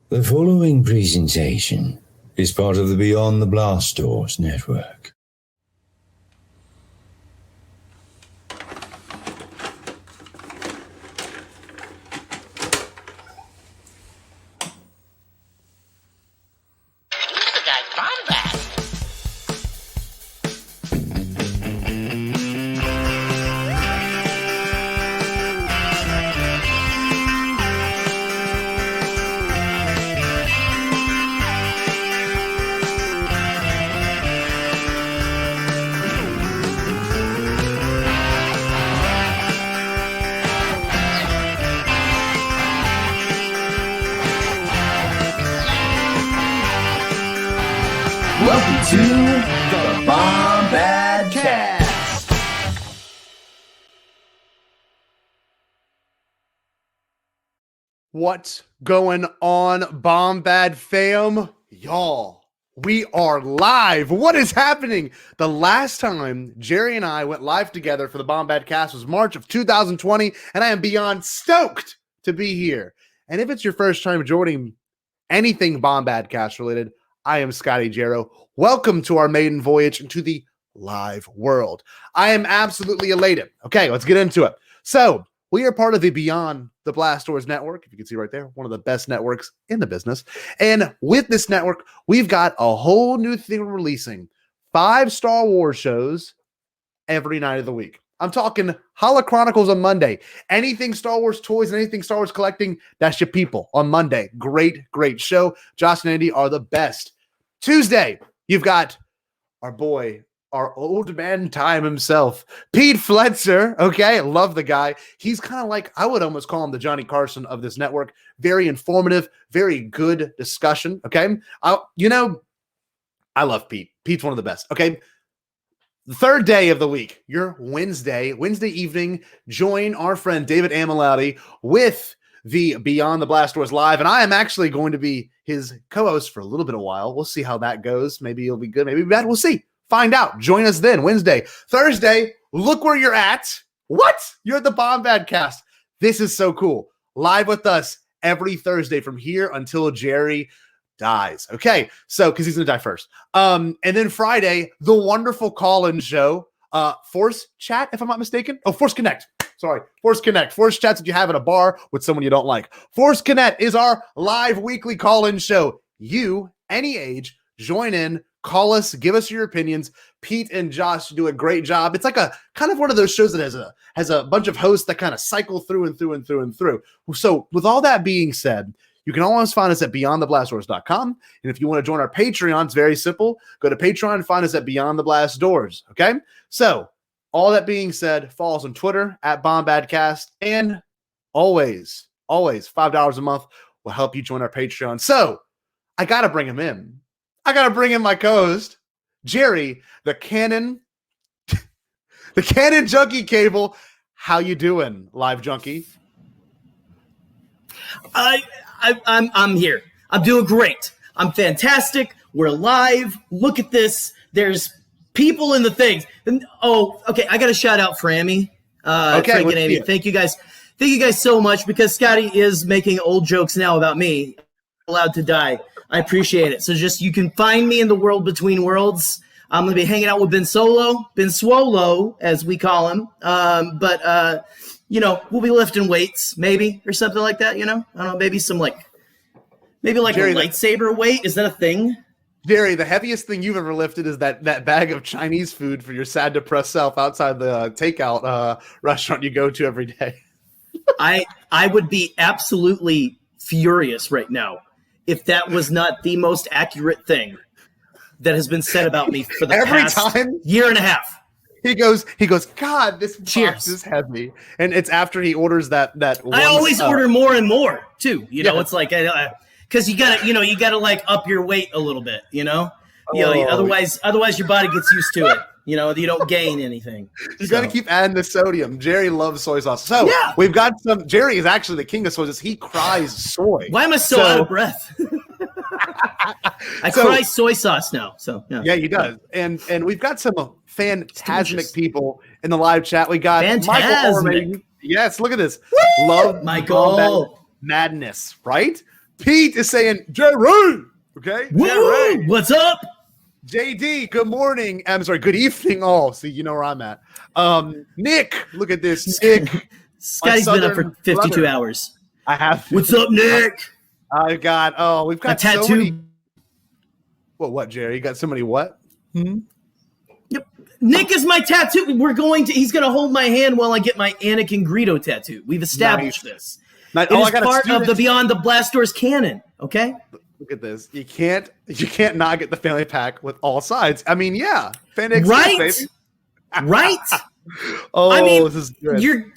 The following presentation is part of the Beyond the Blast Doors network. Welcome to the Bombadcast. What's going on, Bombad fam? Y'all, we are live. What is happening? The last time Gerry and I went live together for the Bombadcast was March of 2020, and I am beyond stoked to be here. And if it's your first time joining anything Bombadcast related, I am Scotty Jarrow. Welcome to our maiden voyage into the live world. I am absolutely elated. Okay, let's get into it. So, we are part of the Beyond the Blast Doors network. If you can see right there, one of the best networks in the business. And with this network, we've got a whole new thing we're releasing. 5 Star Wars shows every night of the week. I'm talking Chronicles on Monday. Anything Star Wars toys and anything Star Wars collecting, that's your people on Monday. Great show. Josh and Andy are the best. Tuesday, you've got our boy, our old man time himself, Pete Fletcher. Okay, I love the guy. He's kind of like, I would almost call him the Johnny Carson of this network. Very informative, very good discussion. Okay, I love Pete. Pete's one of the best. Okay. The third day of the week, your Wednesday evening, join our friend David Amilati with the Beyond the Blast Doors Live, and I am actually going to be his co-host for a little bit of while. We'll see how that goes. Maybe it'll be good, maybe bad. We'll see. Find out. Join us then, Wednesday. Thursday, look where you're at. What? You're at the Bombadcast. This is so cool. Live with us every Thursday from here until Gerry dies. Okay, so because he's gonna die first. And then Friday, the wonderful call-in show, Force Chat, if I'm not mistaken. Oh, Force Connect. Sorry, Force Connect. Force Chats that you have at a bar with someone you don't like. Force Connect is our live weekly call-in show. You, any age, join in, call us, give us your opinions. Pete and Josh do a great job. It's like a kind of one of those shows that has a bunch of hosts that kind of cycle through and through. So with all that being said, you can always find us at beyondtheblastdoors.com. And if you want to join our Patreon, it's very simple. Go to Patreon and find us at Beyond the Blast Doors. Okay? So, all that being said, follow us on Twitter at Bombadcast. And always, $5 a month will help you join our Patreon. So, I got to bring him in. I got to bring in my co-host, Gerry, the Canon Junkie Cable. How you doing, Live Junkie? I'm here. I'm doing great. I'm fantastic. We're live. Look at this. There's people in the things. And, okay. I got to shout out Frammy. Frank and Amy. Thank you guys. Thank you guys so much because Scotty is making old jokes now about me. Allowed to die. I appreciate it. So just you can find me in the world between worlds. I'm going to be hanging out with Ben Swolo, as we call him. But we'll be lifting weights, maybe, or something like that, I don't know, maybe Gerry, a lightsaber weight. Is that a thing? Gerry, the heaviest thing you've ever lifted is that bag of Chinese food for your sad, depressed self outside the takeout restaurant you go to every day. I would be absolutely furious right now if that was not the most accurate thing that has been said about me for the past year and a half. He goes, God, this box is heavy. And it's after he orders that one. I always order more and more too. It's like, cause you gotta like up your weight a little bit, otherwise your body gets used to it. You don't gain anything. You got to keep adding the sodium. Gerry loves soy sauce. So we've got some, Gerry is actually the king of soy sauce. He cries soy. Why am I so out of breath? I cry soy sauce now. So yeah, he does. And we've got some fantastic people in the live chat. We got Michael Orme. Yes, look at this. Woo! Love Michael Madness, right? Pete is saying, Gerry. Okay. Woo! Gerry. What's up? JD, good morning. I'm sorry, good evening all. See, you know where I'm at. Nick, look at this. Nick. Scotty's been up for 52 hours. I have. What's up, Nick? We've got a tattoo. so many. What, Jerry? You got so many what? Yep. Nick is my tattoo. He's going to hold my hand while I get my Anakin Greedo tattoo. We've established this. It is part of the Beyond the Blast Doors canon, okay? Look at this. You can't not get the family pack with all sides. I mean, yeah. Right? Baby. Right? This is good.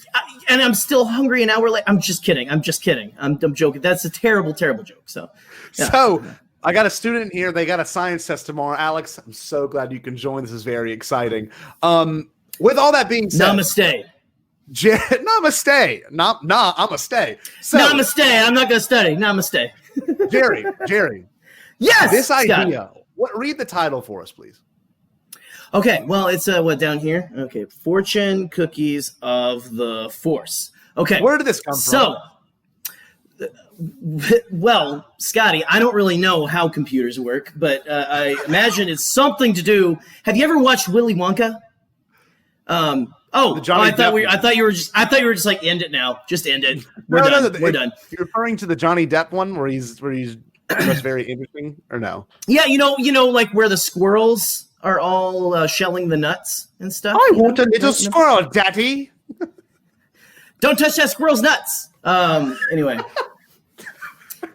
And I'm still hungry an hour late. I'm just kidding. I'm joking. That's a terrible, terrible joke. So, yeah. So I got a student in here. They got a science test tomorrow. Alex, I'm so glad you can join. This is very exciting. With all that being said, namaste. Namaste. I'ma stay. So, namaste. I'm not gonna study. Namaste. Jerry. Yes. This idea. Scott. Read the title for us, please. Okay, well, it's what down here? Okay, Fortune Cookies of the Force. Okay, where did this come from? So, well, Scotty, I don't really know how computers work, but I imagine it's something to do. Have you ever watched Willy Wonka? I thought you were just like, end it now. Just end it. We're done. We're done. You're referring to the Johnny Depp one where he's just very interesting, or no? Yeah, you know, like where the squirrels are all shelling the nuts and stuff. I want a little squirrel, Daddy. Don't touch that squirrel's nuts. Anyway.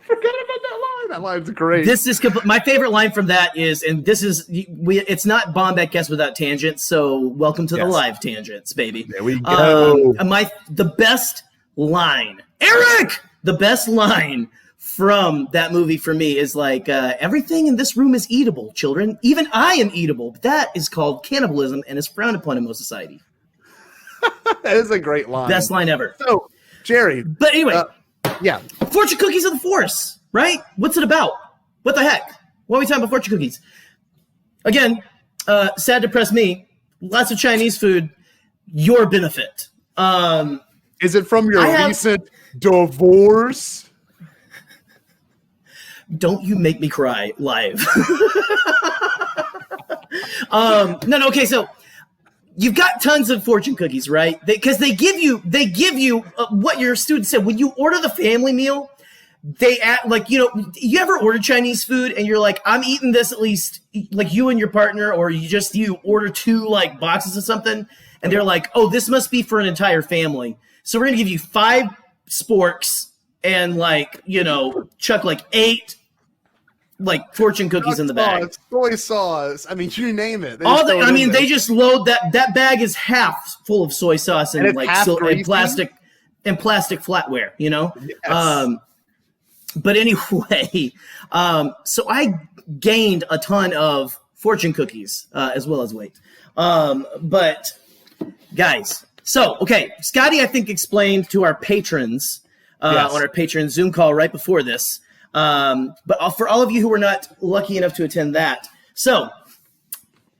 Forget about that line. That line's great. This is my favorite line from that is, and this is it's not Bombadcast without tangents. So welcome to the live tangents, baby. There we go. The best line, Eric. The best line from that movie for me is like, everything in this room is eatable, children. Even I am eatable. But that is called cannibalism and is frowned upon in most society. That is a great line. Best line ever. So, Jerry. But anyway. Yeah. Fortune Cookies of the Force, right? What's it about? What the heck? Why are we talking about fortune cookies? Again, sad to press me. Lots of Chinese food. Your benefit. Is it from your recent divorce? Don't you make me cry live. No, okay, so you've got tons of fortune cookies, right? Because they give you what your student said. When you order the family meal, they act like, you ever order Chinese food and you're like, I'm eating this at least, like you and your partner, or you order 2 like boxes of something, and they're like, oh, this must be for an entire family. So we're going to give you 5 sporks and chuck like 8 like fortune cookies in the bag. Soy sauce. I mean, you name it. They just load that bag is half full of soy sauce and like and plastic flatware, Yes. But anyway, so I gained a ton of fortune cookies as well as weight. But guys, so okay, Scotty, I think explained to our patrons on our Patreon Zoom call right before this. But for all of you who were not lucky enough to attend that, so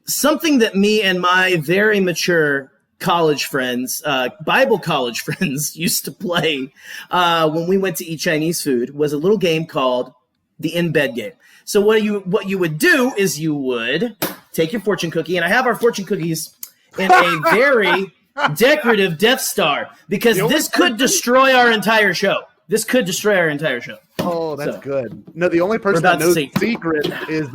something that me and my very mature college friends, Bible college friends, used to play when we went to eat Chinese food was a little game called the In Bed Game. So what you would do is you would take your fortune cookie, and I have our fortune cookies in a very decorative Death Star because this could destroy our entire show. This could destroy our entire show. Oh, that's good. No, the only person that knows the secret is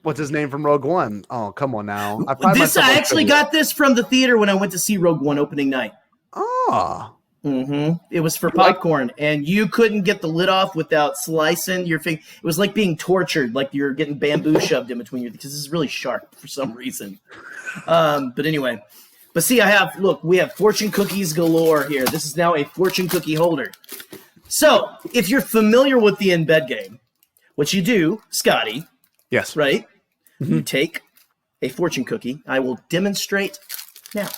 what's his name from Rogue One? Oh, come on now. I actually got this from the theater when I went to see Rogue One opening night. Oh. Mm-hmm. It was for popcorn, and you couldn't get the lid off without slicing your finger. It was like being tortured, like you're getting bamboo shoved in between your, because this is really sharp for some reason. But anyway. But see, we have fortune cookies galore here. This is now a fortune cookie holder. So, if you're familiar with the In Bed Game, what you do, Scotty. Yes. Right? Mm-hmm. You take a fortune cookie. I will demonstrate now.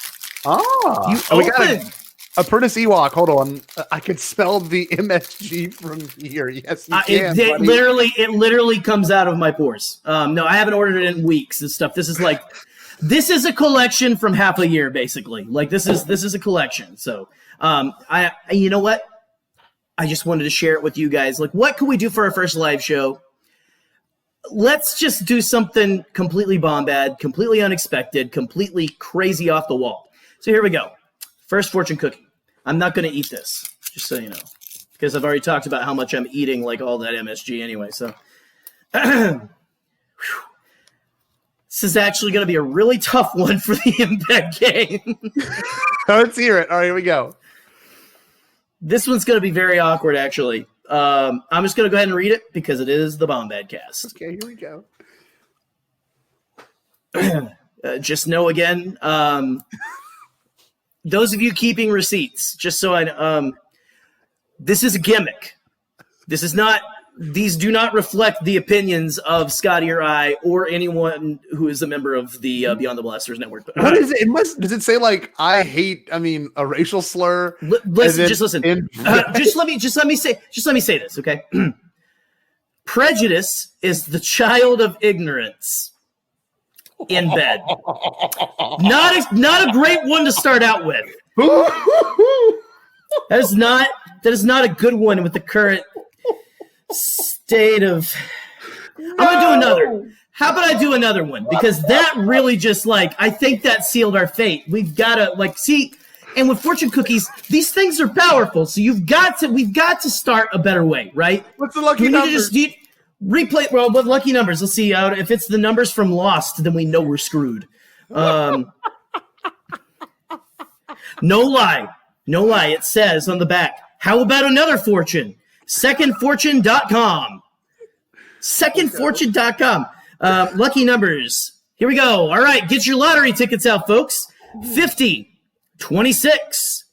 We got Apprentice Ewok. Hold on. I can spell the MSG from here. Yes, you can. It literally comes out of my pores. No, I haven't ordered it in weeks and stuff. This is a collection from half a year, basically. Like this is a collection. So, you know what? I just wanted to share it with you guys. Like, what can we do for our first live show? Let's just do something completely bombad, completely unexpected, completely crazy off the wall. So here we go. First fortune cookie. I'm not going to eat this, just so you know, because I've already talked about how much I'm eating like all that MSG anyway. So this is actually going to be a really tough one for the embed game. Let's hear it. All right, here we go. This one's going to be very awkward, actually. I'm just going to go ahead and read it because it is the Bombadcast. Okay, here we go. Just know again, those of you keeping receipts, just so I this is a gimmick. This is not. These do not reflect the opinions of Scotty or I or anyone who is a member of the Beyond the Blasters Network. What is it? Does it say like I hate? I mean, a racial slur. Listen. Just let me say this, okay? Prejudice is the child of ignorance. In bed, not a great one to start out with. That is not a good one with the current state of. I'm gonna do another. How about I do another one? Because that really just I think that sealed our fate. We've got to see, and with fortune cookies, these things are powerful. So we've got to start a better way, right? What's the lucky number? Replay. Well, with lucky numbers, let's see. If it's the numbers from Lost, then we know we're screwed. No lie. It says on the back. How about another fortune? Secondfortune.com. Secondfortune.com. Lucky numbers. Here we go. All right, get your lottery tickets out, folks. 50, 26,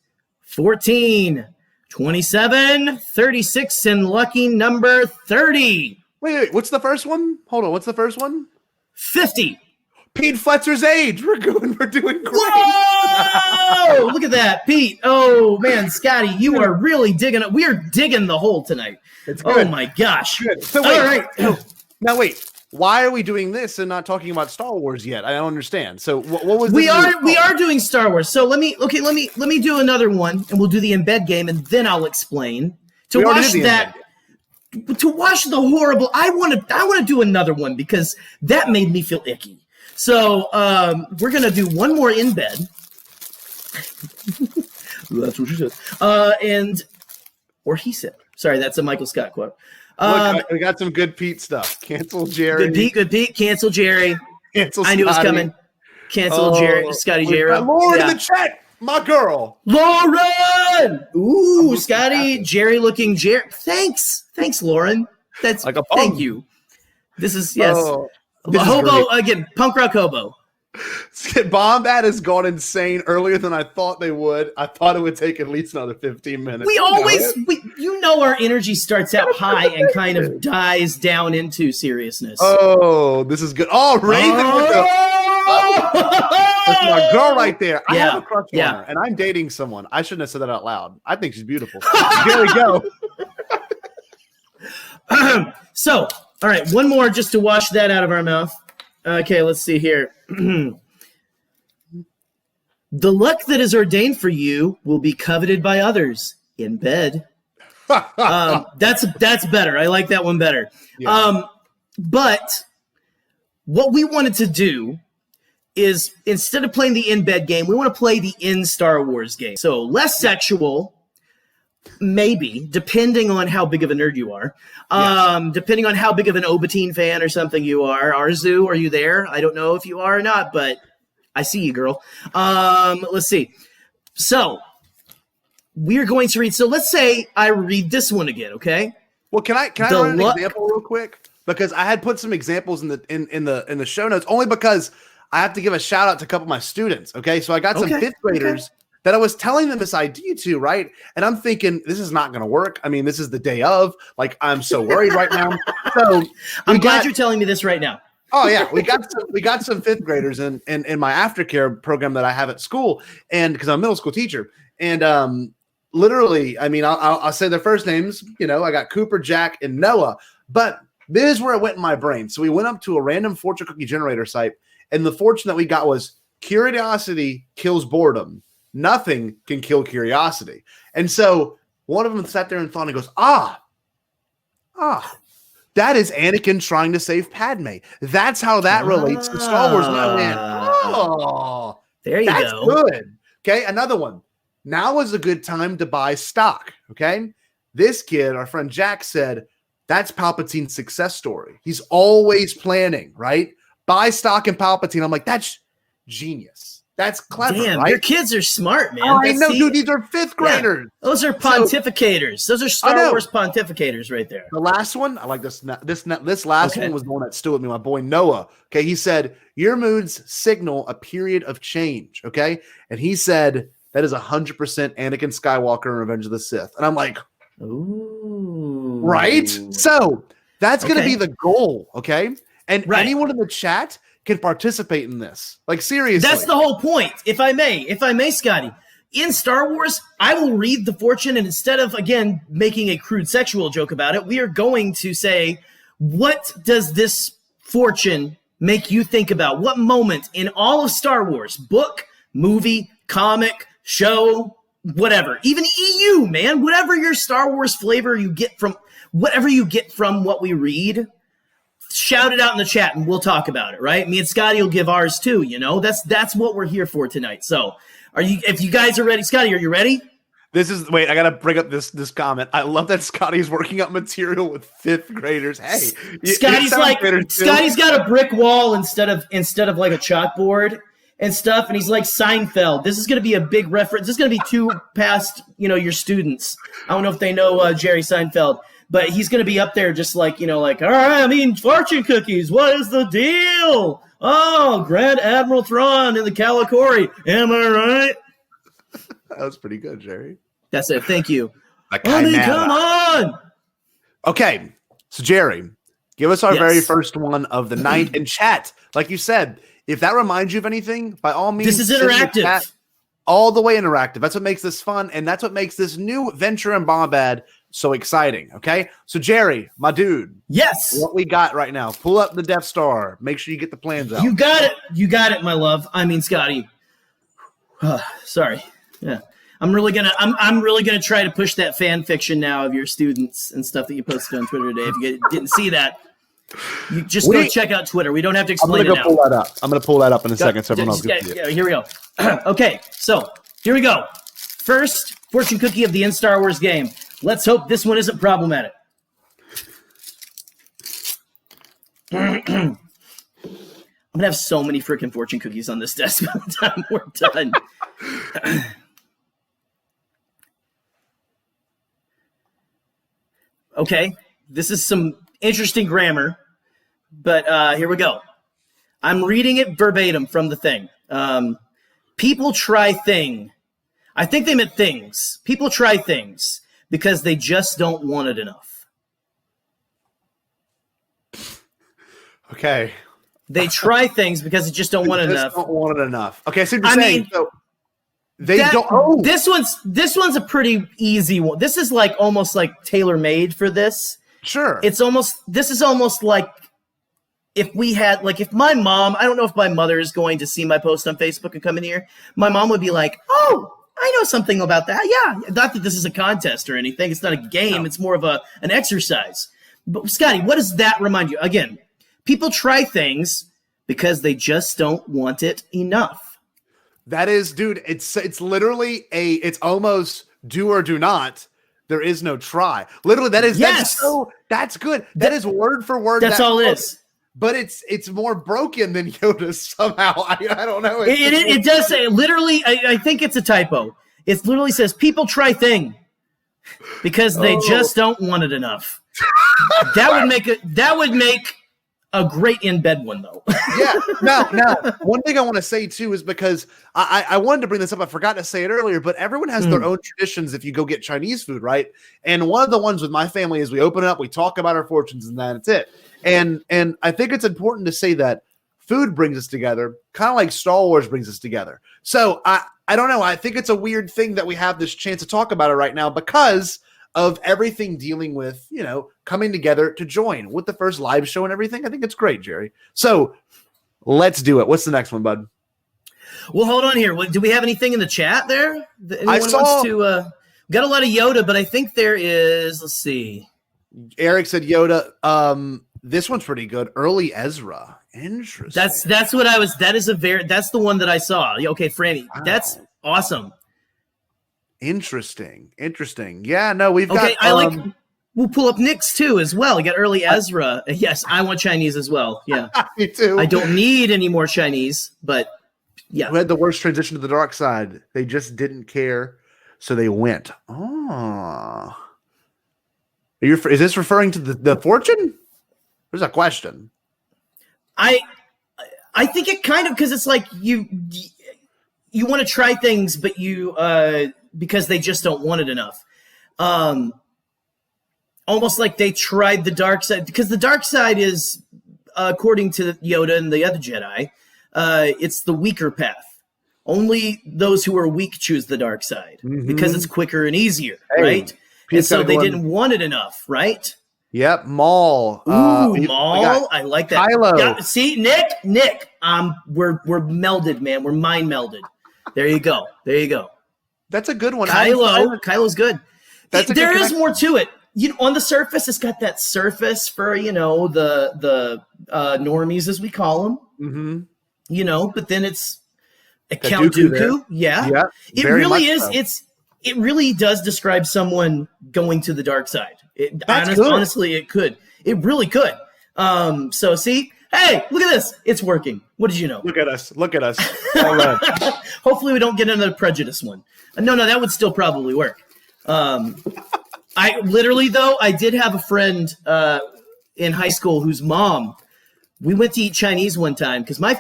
14, 27, 36, and lucky number 30. Wait, what's the first one? Hold on, what's the first one? 50. Pete Fletzer's age. We're doing great. Whoa! Look at that, Pete. Oh man, Scotty, you are really digging it. We are digging the hole tonight. It's good. Oh my gosh. Good. So wait, all right. Now wait. Why are we doing this and not talking about Star Wars yet? I don't understand. So what was we are doing Star Wars. So let me do another one, and we'll do the embed game, and then I'll explain to wash the horrible. I want to do another one because that made me feel icky. So we're gonna do one more in bed. That's what she said. Or he said. Sorry, that's a Michael Scott quote. Look, we got some good Pete stuff. Cancel Gerry. Good Pete. Cancel Gerry. Cancel I knew it was coming. Cancel Gerry. Scotty Gerry. Lauren in the chat. My girl. Lauren! Ooh, Scotty. Gerry looking Gerry. Thanks, Lauren. That's like thank you. This is, yes. Hobo, again, punk rock hobo. Bombad has gone insane earlier than I thought they would. I thought it would take at least another 15 minutes. Our energy starts out high and kind of dies down into seriousness. Oh, this is good. Oh, Raven that's my girl right there. I have a crush on her, and I'm dating someone. I shouldn't have said that out loud. I think she's beautiful. Here we go. So, all right, one more just to wash that out of our mouth. Okay, let's see here. The luck that is ordained for you will be coveted by others in bed. That's better. I like that one better. Yeah. But what we wanted to do is instead of playing the in bed game, we want to play the in Star Wars game. So less sexual, maybe, depending on how big of a nerd you are. Depending on how big of an Palpatine fan or something you are. Arzu, are you there? I don't know if you are or not, but I see you, girl. Let's see. So we're going to read. So let's say I read this one again, okay? Well, can I run an example real quick? Because I had put some examples in the show notes only because I have to give a shout out to a couple of my students. Okay, so I got some fifth graders that I was telling them this idea to, right? And I'm thinking this is not going to work. I mean, this is the day of. Like, I'm so worried right now. So I'm glad you're telling me this right now. Oh yeah, we got some fifth graders in my aftercare program that I have at school, and because I'm a middle school teacher, and literally, I mean, I'll say their first names. You know, I got Cooper, Jack, and Noah. But this is where it went in my brain. So we went up to a random fortune cookie generator site, and the fortune that we got was curiosity kills boredom. Nothing can kill curiosity. And so one of them sat there and thought, and he goes, ah, that is Anakin trying to save Padme. That's how that relates to Star Wars. And I went, oh, there you that's go. good. Okay, another one. Now is a good time to buy stock. Okay, this kid, our friend Jack, said that's Palpatine's success story. He's always planning, right? Buy stock in Palpatine. I'm like, that's genius. That's clever. Damn, right? your kids are smart, man. Oh, I know, dude. These are fifth graders. Yeah, those are pontificators. Those are Star Wars pontificators right there. The last one, I like this. This last one was the one that stood with me. My boy Noah. Okay, he said your moods signal a period of change. Okay, and he said that is 100% Anakin Skywalker in Revenge of the Sith. And I'm like, ooh, right. So that's going to be the goal. Okay, and anyone in the chat can participate in this. Like, seriously. That's the whole point. If I may, Scotty, in Star Wars, I will read the fortune, and instead of, again, making a crude sexual joke about it, we are going to say, what does this fortune make you think about? What moment in all of Star Wars, book, movie, comic, show, whatever, even EU, man, whatever your Star Wars flavor you get from, whatever you get from what we read, shout it out in the chat and we'll talk about it, right? Me and Scotty will give ours too, you know? That's what we're here for tonight. So if you guys are ready, Scotty, are you ready? Wait, I got to bring up this comment. I love that Scotty's working up material with fifth graders. Hey, Scotty's got a brick wall instead of like a chalkboard and stuff. And he's like Seinfeld. This is going to be a big reference. This is going to be too past, your students. I don't know if they know Jerry Seinfeld. But he's going to be up there just like, all right, I mean, fortune cookies. What is the deal? Oh, Grand Admiral Thrawn in the Calicori. Am I right? That was pretty good, Jerry. That's it. Thank you. Come on. Okay. So, Jerry, give us our very first one of the night. And chat, like you said, if that reminds you of anything, by all means. This is interactive. All the way interactive. That's what makes this fun. And that's what makes this new venture in Bombad so exciting, okay? So, Jerry, my dude. Yes. What we got right now. Pull up the Death Star. Make sure you get the plans out. You got it. You got it, my love. I mean, Scotty. Sorry. Yeah. I'm really gonna try to push that fan fiction now of your students and stuff that you posted on Twitter today. If you didn't see that, you just go check out Twitter. We don't have to explain it now. I'm going to pull that up in a second so everyone else can see it. Yeah, here we go. Okay, so here we go. First fortune cookie of the Star Wars game. Let's hope this one isn't problematic. I'm going to have so many freaking fortune cookies on this desk by the time we're done. Okay, this is some interesting grammar, but here we go. I'm reading it verbatim from the thing. People try thing. I think they meant things. People try things because they just don't want it enough. Okay. They try things because they just don't want it enough. Don't want it enough. Okay, so you're saying so they don't. Oh. This one's a pretty easy one. This is like almost like tailor made for this. Sure. This is almost like if we had, like, if my mom, I don't know if my mother is going to see my post on Facebook and come in here, my mom would be like, oh, I know something about that. Yeah. Not that this is a contest or anything. It's not a game. No. It's more of an exercise. But Scotty, what does that remind you? Again, people try things because they just don't want it enough. That is, dude, it's literally it's almost do or do not. There is no try. Literally, that is, yes. That's good. That is word for word. That's all it is. But it's more broken than Yoda somehow. I don't know. It does say, literally, I think it's a typo. It literally says, people try thing because they just don't want it enough. That would make a great in-bed one, though. Yeah. Now, one thing I want to say, too, is because I wanted to bring this up. I forgot to say it earlier, but everyone has their own traditions if you go get Chinese food, right? And one of the ones with my family is we open it up, we talk about our fortunes, and that's it. And I think it's important to say that food brings us together, kind of like Star Wars brings us together. So I don't know. I think it's a weird thing that we have this chance to talk about it right now because of everything dealing with, coming together to join with the first live show and everything. I think it's great, Jerry. So let's do it. What's the next one, bud? Well, hold on here. Do we have anything in the chat there? Anyone wants to We got a lot of Yoda, but I think there is, let's see. Eric said Yoda. This one's pretty good. Early Ezra. Interesting. That's what I was. That's the one that I saw. Okay, Franny, That's awesome. Interesting. Yeah, no, we've got. Okay, we'll pull up Nick's too as well. You got early Ezra. Yes, I want Chinese as well. Yeah, me too. I don't need any more Chinese, but yeah. Who had the worst transition to the dark side? They just didn't care, so they went. Oh. Is this referring to the fortune? There's a question. I think it kind of, because it's like you want to try things, but you because they just don't want it enough. Almost like they tried the dark side, because the dark side is, according to Yoda and the other Jedi, it's the weaker path. Only those who are weak choose the dark side because it's quicker and easier, right? And so they didn't want it enough, right? Yep, Maul. Maul. I like that. Kylo. Yeah, see, Nick. We're melded, man. We're mind melded. There you go. That's a good one. Kylo's good. There is more to it. On the surface, it's got that surface for the normies, as we call them. Mm-hmm. But then it's a Count Dooku. Yeah. It really is. So. It really does describe someone going to the dark side. Honestly, it could. It really could. So see, hey, look at this. It's working. What did you know? Look at us. All right. Hopefully we don't get another prejudice one. No, that would still probably work. I did have a friend in high school whose mom, we went to eat Chinese one time because my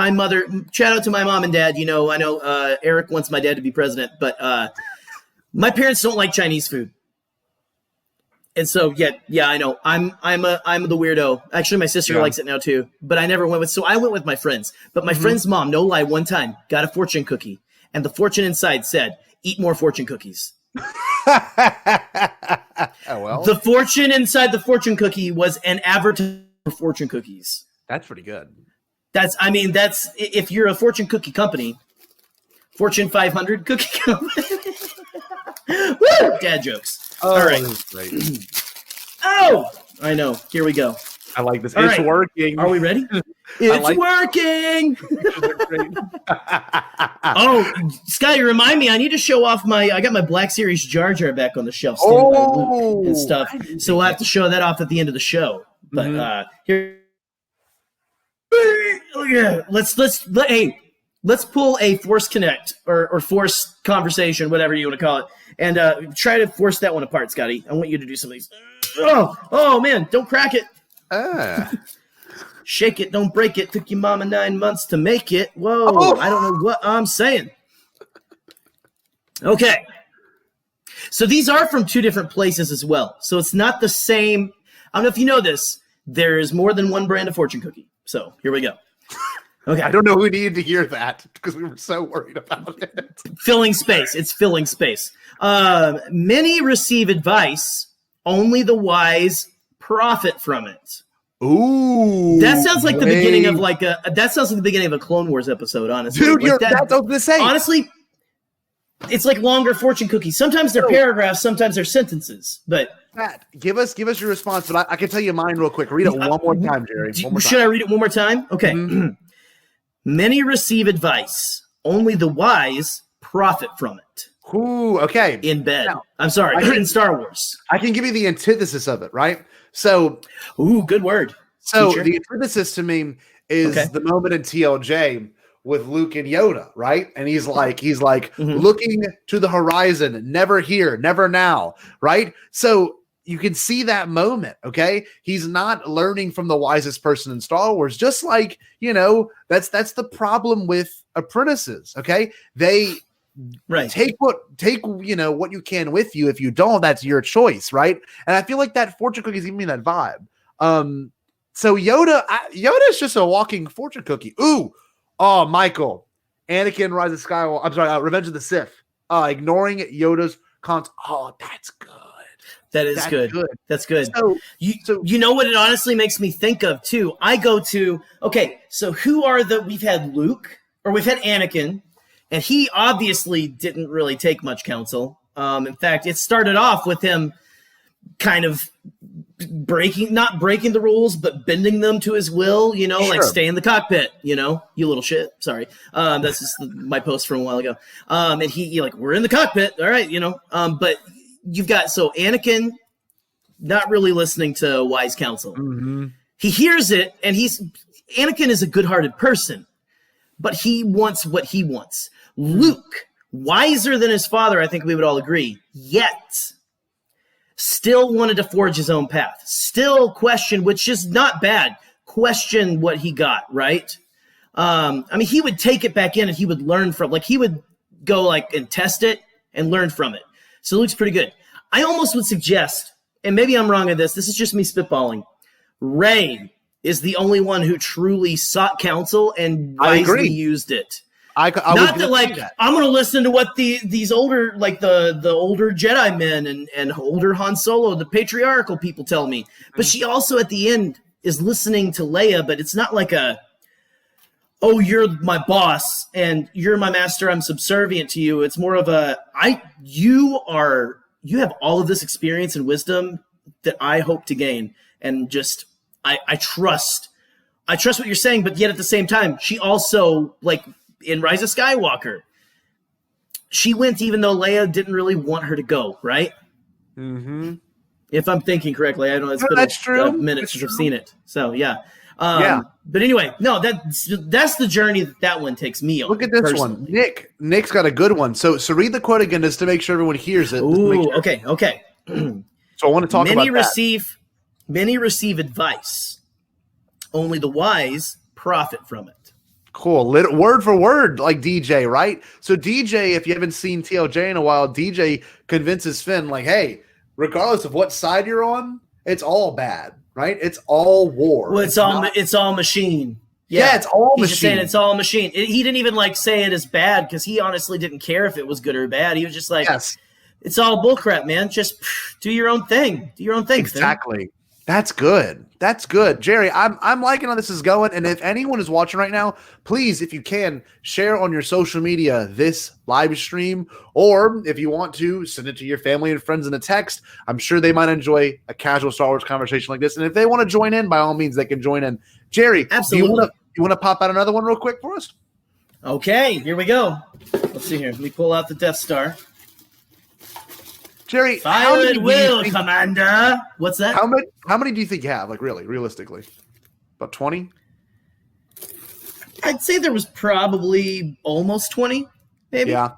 mother, shout out to my mom and dad. I know Eric wants my dad to be president, but my parents don't like Chinese food. And so, yeah, I know. I'm the weirdo. Actually, my sister likes it now too, but I never went with. So I went with my friends. But my friend's mom, no lie, one time got a fortune cookie, and the fortune inside said, "Eat more fortune cookies." Oh, well. The fortune inside the fortune cookie was an advertisement for fortune cookies. That's pretty good. That's if you're a fortune cookie company, Fortune 500 cookie company. Woo! Dad jokes. Oh, all right. Great. Oh, I know. Here we go. I like this. All it's right. working. Are we ready? It's working. Oh, Sky, remind me. I need to show off I got my Black Series Jar Jar back on the shelf, standing by Luke and stuff. So we'll have to show that off at the end of the show. But here, let's pull a Force Connect or Force Conversation, whatever you want to call it, and try to force that one apart, Scotty. I want you to do some of these. Oh man, don't crack it. Shake it, don't break it. Took your mama 9 months to make it. Whoa, I don't know what I'm saying. Okay. So these are from two different places as well. So it's not the same. I don't know if you know this. There's more than one brand of fortune cookie. So here we go. Okay. I don't know who needed to hear that because we were so worried about it. Filling space. It's filling space. Many receive advice. Only the wise profit from it. Ooh, that sounds like the beginning of the beginning of a Clone Wars episode. Honestly, dude, that's what I'm saying. Honestly, it's like longer fortune cookies. Sometimes they're paragraphs, sometimes they're sentences. But Matt, give us your response. But I can tell you mine real quick. Read it one more time, Gerry. Should I read it one more time? Okay. Mm-hmm. Many receive advice. Only the wise profit from it. Ooh, okay. In bed. Now, I'm sorry. In Star Wars. I can give you the antithesis of it, right? So, good word. So teacher. The antithesis to me is the moment in TLJ with Luke and Yoda, right? And he's like looking to the horizon, never here, never now, right? So you can see that moment, okay? He's not learning from the wisest person in Star Wars, just like, that's the problem with apprentices, okay? They take what you can with you. If you don't, that's your choice, right? And I feel like that fortune cookie is giving me that vibe. So Yoda's just a walking fortune cookie. Michael, Anakin, Rise of Skywalker. I'm sorry, Revenge of the Sith. Ignoring Yoda's cons. Oh, that's good. That's good. That's good. So you know what it honestly makes me think of too? I go to, so we've had Luke, or we've had Anakin, and he obviously didn't really take much counsel. In fact, it started off with him kind of not breaking the rules, but bending them to his will, like stay in the cockpit, you little shit. Sorry. That's just my post from a while ago. And he like, we're in the cockpit. All right. But you've got, so Anakin not really listening to wise counsel. Mm-hmm. He hears it, and Anakin is a good-hearted person, but he wants what he wants. Luke, wiser than his father, I think we would all agree, yet still wanted to forge his own path. Still questioned, which is not bad, question what he got, right? He would take it back in and he would learn from, he would go and test it and learn from it. So Luke's pretty good. I almost would suggest, and maybe I'm wrong on this is just me spitballing, Rey is the only one who truly sought counsel and wisely used it. I'm going to listen to what these older, the older Jedi men and older Han Solo, the patriarchal people tell me. But she also at the end is listening to Leia, but it's not like oh, you're my boss and you're my master, I'm subservient to you. It's more of you have all of this experience and wisdom that I hope to gain. And just, I trust what you're saying, but yet at the same time, she also, in Rise of Skywalker, she went even though Leia didn't really want her to go, right? Mm-hmm. If I'm thinking correctly. I know it's been a minute since I've seen it. So, yeah. But anyway, no, that's the journey that one takes me on. Look at this personally. One. Nick's got a good one. So read the quote again just to make sure everyone hears it. Ooh, okay. So I want to talk about that. Many receive advice. Only the wise profit from it. Cool. Word for word, like DJ, right? So DJ, if you haven't seen TLJ in a while, DJ convinces Finn, hey, regardless of what side you're on, it's all bad, right? It's all war. Well, it's all machine. Yeah, it's all He's machine. Just saying it's all machine. He didn't even say it as bad because he honestly didn't care if it was good or bad. He was just yes. It's all bullcrap, man. Just do your own thing. Do your own thing. Exactly. Finn. That's good. That's good. Jerry, I'm liking how this is going. And if anyone is watching right now, please, if you can, share on your social media this live stream. Or if you want to, send it to your family and friends in a text. I'm sure they might enjoy a casual Star Wars conversation like this. And if they want to join in, by all means, they can join in. Jerry, absolutely. You want to pop out another one real quick for us? Okay, here we go. Let's see here. Let me pull out the Death Star. Jerry, fire at will, Commander. What's that? How many do you think you have? Realistically, about 20. I'd say there was probably almost 20, maybe. Yeah,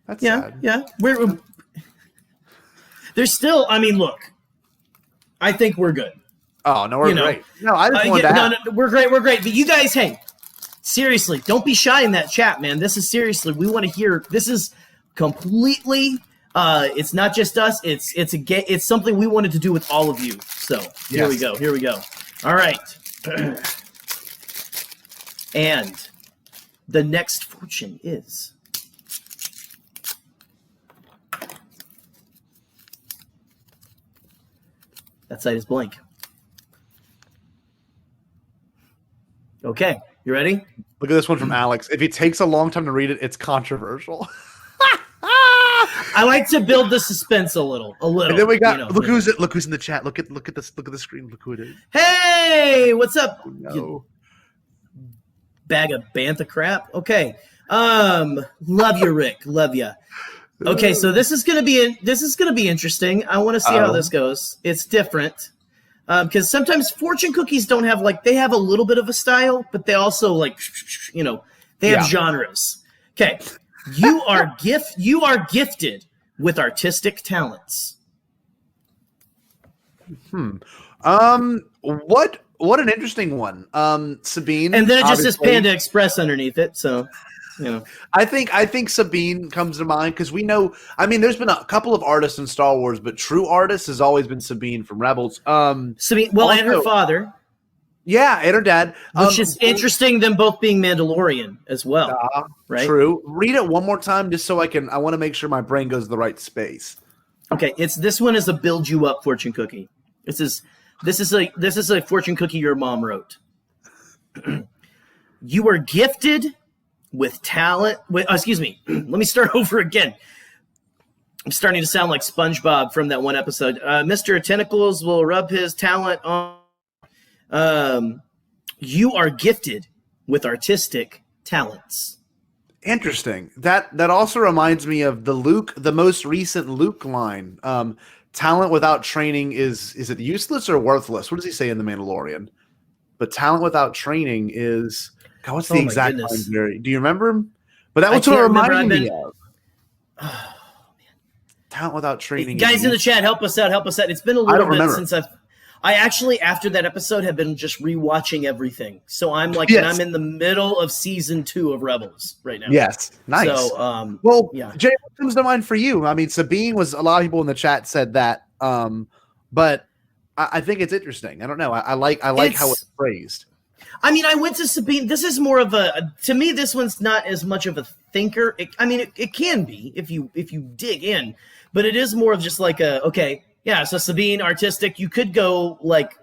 that's sad. Yeah. There's still. Look, I think we're good. Oh no, we're great. No, I just want that. No, we're great. We're great. But you guys, hey, seriously, don't be shy in that chat, man. This is seriously. We want to hear. This is completely. It's not just us. It's something we wanted to do with all of you. So Here we go. All right. And the next fortune is that side is blank. Okay, you ready? Look at this one from Alex. If it takes a long time to read it, it's controversial. I like to build the suspense a little. And then we got look who's in the chat. Look at this. Look at the screen. Look who it is. Hey, what's up? Oh, no. You bag of bantha crap. Okay. Love you, Rick. Love you. Okay, so this is gonna be interesting. I want to see how this goes. It's different. Because sometimes fortune cookies don't have they have a little bit of a style, but they also they have genres. Okay. You are gifted with artistic talents. What an interesting one. Sabine. And then it just says Panda Express underneath it, so I think Sabine comes to mind because we know. There's been a couple of artists in Star Wars, but true artist has always been Sabine from Rebels. Sabine, and her father. Yeah, and her dad. Which is interesting, them both being Mandalorian as well. Right? True. Read it one more time just so I want to make sure my brain goes to the right space. Okay, this one is a build you up fortune cookie. This is a fortune cookie your mom wrote. You are gifted with talent. Let me start over again. I'm starting to sound like SpongeBob from that one episode. Mr. Tentacles will rub his talent on. You are gifted with artistic talents. Interesting. That also reminds me of the most recent Luke line. Talent without training is it useless or worthless? What does he say in The Mandalorian? But talent without training is God. What's the exact line, Gerry? Do you remember him? But that was what it reminded me of. Oh, man. Talent without training. Guys in the chat, help us out. It's been a little bit since I actually, after that episode, have been just rewatching everything. So I'm like, I'm in the middle of season 2 of Rebels right now. Yes, nice. So, Jay, what comes to mind for you? I mean, Sabine was a lot of people in the chat said that, but I think it's interesting. I don't know. I like how it's phrased. I mean, I went to Sabine. This is more of to me, this one's not as much of a thinker. It can be if you dig in, but it is more of just like so Sabine, artistic. You could go like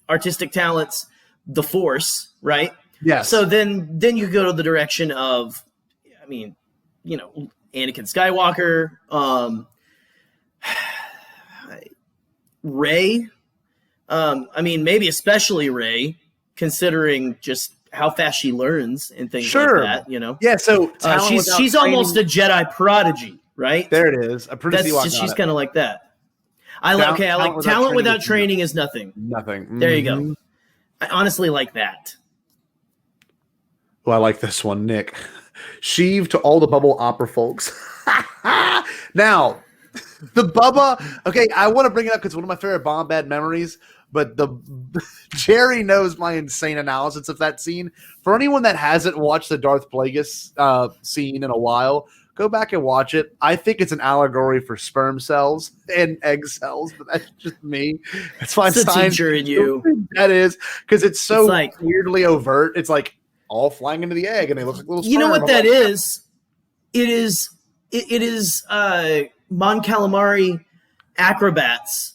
artistic talents, the Force, right? Yes. So then you go to the direction of, Anakin Skywalker, Rey. Maybe especially Rey, considering just how fast she learns and things like that. Yeah. So she's almost a Jedi prodigy, right? There it is. She's kind of like that. I like talent without training is nothing. Nothing. Mm-hmm. There you go. I honestly like that. Well, I like this one, Nick. Sheev to all the Bubble Opera folks. Now, the Bubba. Okay, I want to bring it up because it's one of my favorite Bombad memories. But Gerry knows my insane analysis of that scene. For anyone that hasn't watched the Darth Plagueis scene in a while, go back and watch it. I think it's an allegory for sperm cells and egg cells, but that's just me. It's fine. It's a teacher in you. That is because it's so weirdly overt. It's like all flying into the egg, and they look like little. You know what that is? It is Mon Calamari acrobats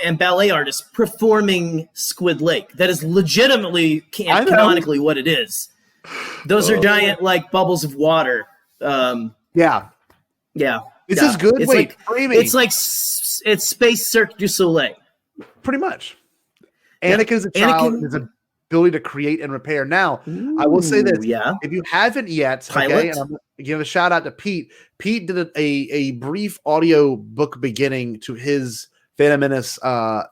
and ballet artists performing Squid Lake. That is legitimately canonically what it is. Those are giant like bubbles of water. Yeah. This is good. It's Space Cirque du Soleil. Pretty much. Anakin's a child. His ability to create and repair. Now, I will say this. Yeah. If you haven't yet, and I'm going to give a shout out to Pete. Pete did a brief audio book beginning to his Phantom Menace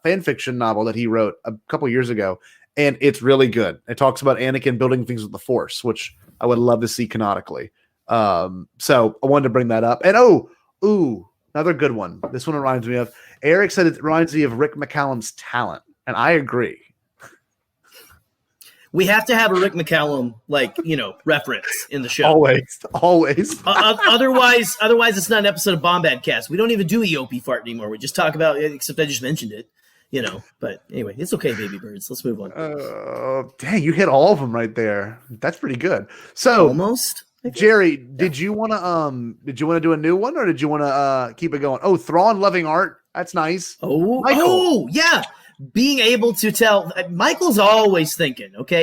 fan fiction novel that he wrote a couple years ago, and it's really good. It talks about Anakin building things with the Force, which I would love to see canonically. So I wanted to bring that up. And another good one. This one reminds me of Eric said it reminds me of Rick McCallum's talent, and I agree. We have to have a Rick McCallum reference in the show. Always. Otherwise, it's not an episode of Bombadcast. We don't even do EOP fart anymore. We just talk about it, except I just mentioned it. But anyway, it's okay, baby birds. Let's move on. Dang, you hit all of them right there. That's pretty good. So almost. Gerry, did you want to do a new one, or did you want to keep it going? Oh, Thrawn loving art. That's nice. Oh, yeah. Being able to tell, Michael's always thinking. Okay,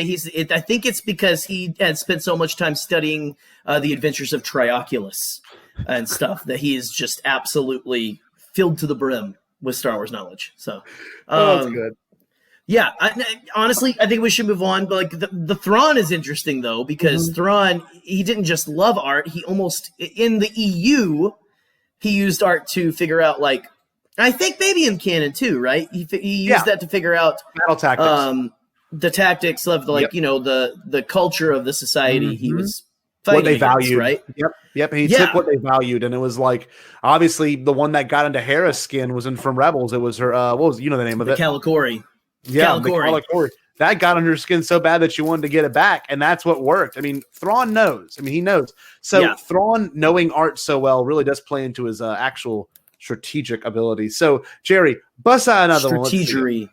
I think it's because he had spent so much time studying the adventures of Trioculus and stuff that he is just absolutely filled to the brim with Star Wars knowledge. So, that's good. Yeah, honestly, I think we should move on. But the Thrawn is interesting though, because Thrawn, he didn't just love art. He almost in the EU, he used art to figure out I think maybe in canon too, right? He used that to figure out battle tactics, the tactics of the culture of the society he was fighting what they valued, right? Yep. He took what they valued, and it was obviously the one that got into Hera's skin was from Rebels. It was her. What was the name of it? Calicori. Yeah, the Calicori. That got under her skin so bad that she wanted to get it back, and that's what worked. I mean, Thrawn knows. He knows. So Thrawn knowing art so well really does play into his actual strategic ability. So, Gerry, bust out another one. Strategery.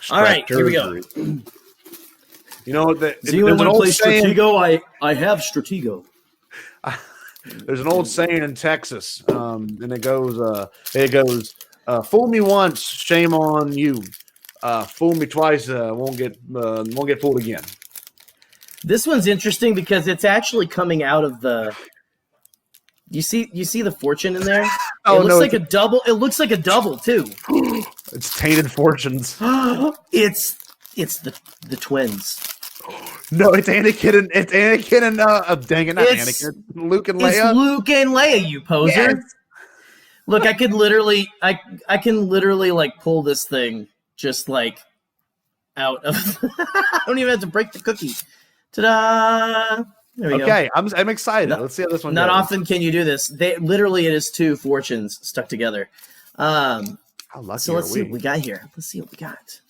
All right, here we go. You know, do you want to play Stratego? I have Stratego. There's an old saying in Texas, and it goes, fool me once, shame on you. Fool me twice, won't get fooled again. This one's interesting because it's actually coming out of You see the fortune in there? Oh, it looks no, like a double. It looks like a double too. It's tainted fortunes. it's the twins. No, it's Anakin and dang it, not It's- Anakin. Luke and It's Leia. Luke and Leia, you poser. Yes. Look, I can literally like pull this thing just like out of. I don't even have to break the cookie. Ta-da! There we go. Okay, I'm excited. Let's see how this one Not goes. often can you do this. It is two fortunes stuck together. How lucky So let's are see we? what we got here. Let's see what we got.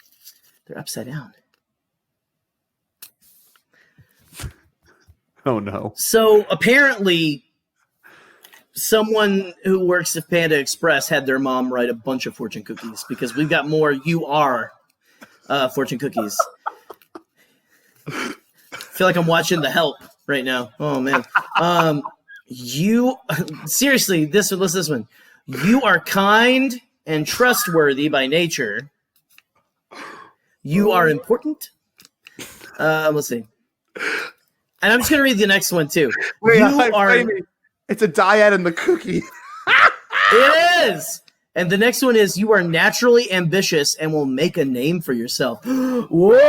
They're upside down. Oh no. So apparently, someone who works at Panda Express had their mom write a bunch of fortune cookies because we've got more fortune cookies. I feel like I'm watching The Help right now. Oh man. You seriously, listen to this one. You are kind and trustworthy by nature. You are important. Let's see. And I'm just gonna read the next one too. Wait, you I'm are. framing. It's a dyad in the cookie. It is. And the next one is you are naturally ambitious and will make a name for yourself. Whoa!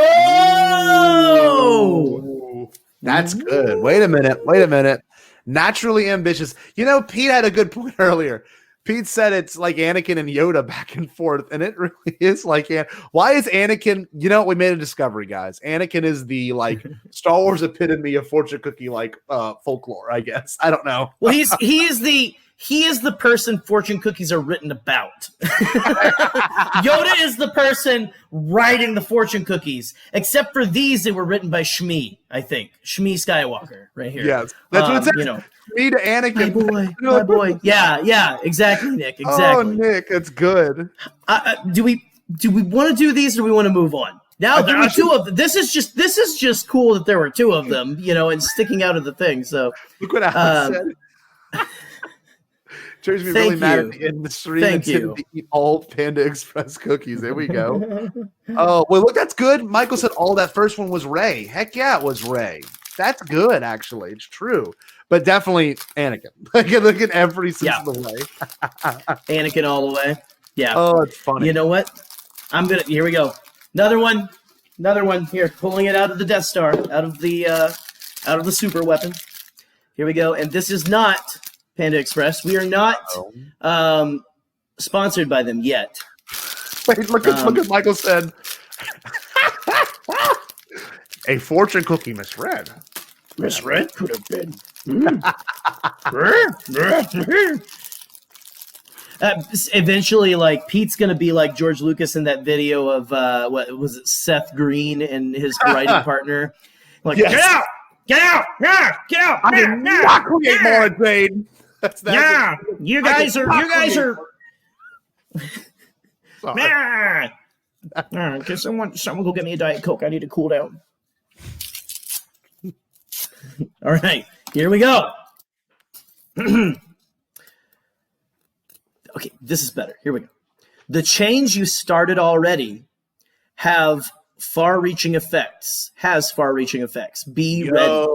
Ooh, that's good. Wait a minute. Naturally ambitious. You know, Pete had a good point earlier. Pete said it's like Anakin and Yoda back and forth, and it really is like why is Anakin? You know, we made a discovery, guys. Anakin is the like Star Wars epitome of fortune cookie like folklore, I guess. I don't know. Well, he is the person fortune cookies are written about. Yoda is the person writing the fortune cookies. Except for these, they were written by Shmi, I think. Shmi Skywalker, right here. Yes, that's what it says. You know, Me to Anakin. my boy. Yeah, exactly, Nick. Exactly. Oh, Nick, it's good. Do we want to do these, or do we want to move on? Now there are two of them. This is just cool that there were two of them, you know, and sticking out of the thing. So Look what Alex said. Jerry's be really mad at the industry. Thank and you. to eat all Panda Express cookies. There we go. Oh, well, look, that's good. Michael said all that first one was Ray. Heck yeah, it was Ray. That's good, actually. It's true. But definitely Anakin. Look at every sense of the way. Anakin all the way. Yeah. Oh, it's funny. You know what? Here we go. Another one here, pulling it out of the Death Star, out of the super weapon. Here we go. And this is not Panda Express. We are not sponsored by them yet. Wait, look at Michael said. A fortune cookie misread. Misread could have been. Eventually, like Pete's gonna be like George Lucas in that video of what was it, Seth Green and his writing partner. Like, Yes. Get out! I did not create more Jade. Yeah, you guys are. Sorry. Can someone go get me a Diet Coke? I need to cool down. All right, here we go. Okay, this is better. Here we go. The change you started already have far-reaching effects. Has far-reaching effects. Be ready.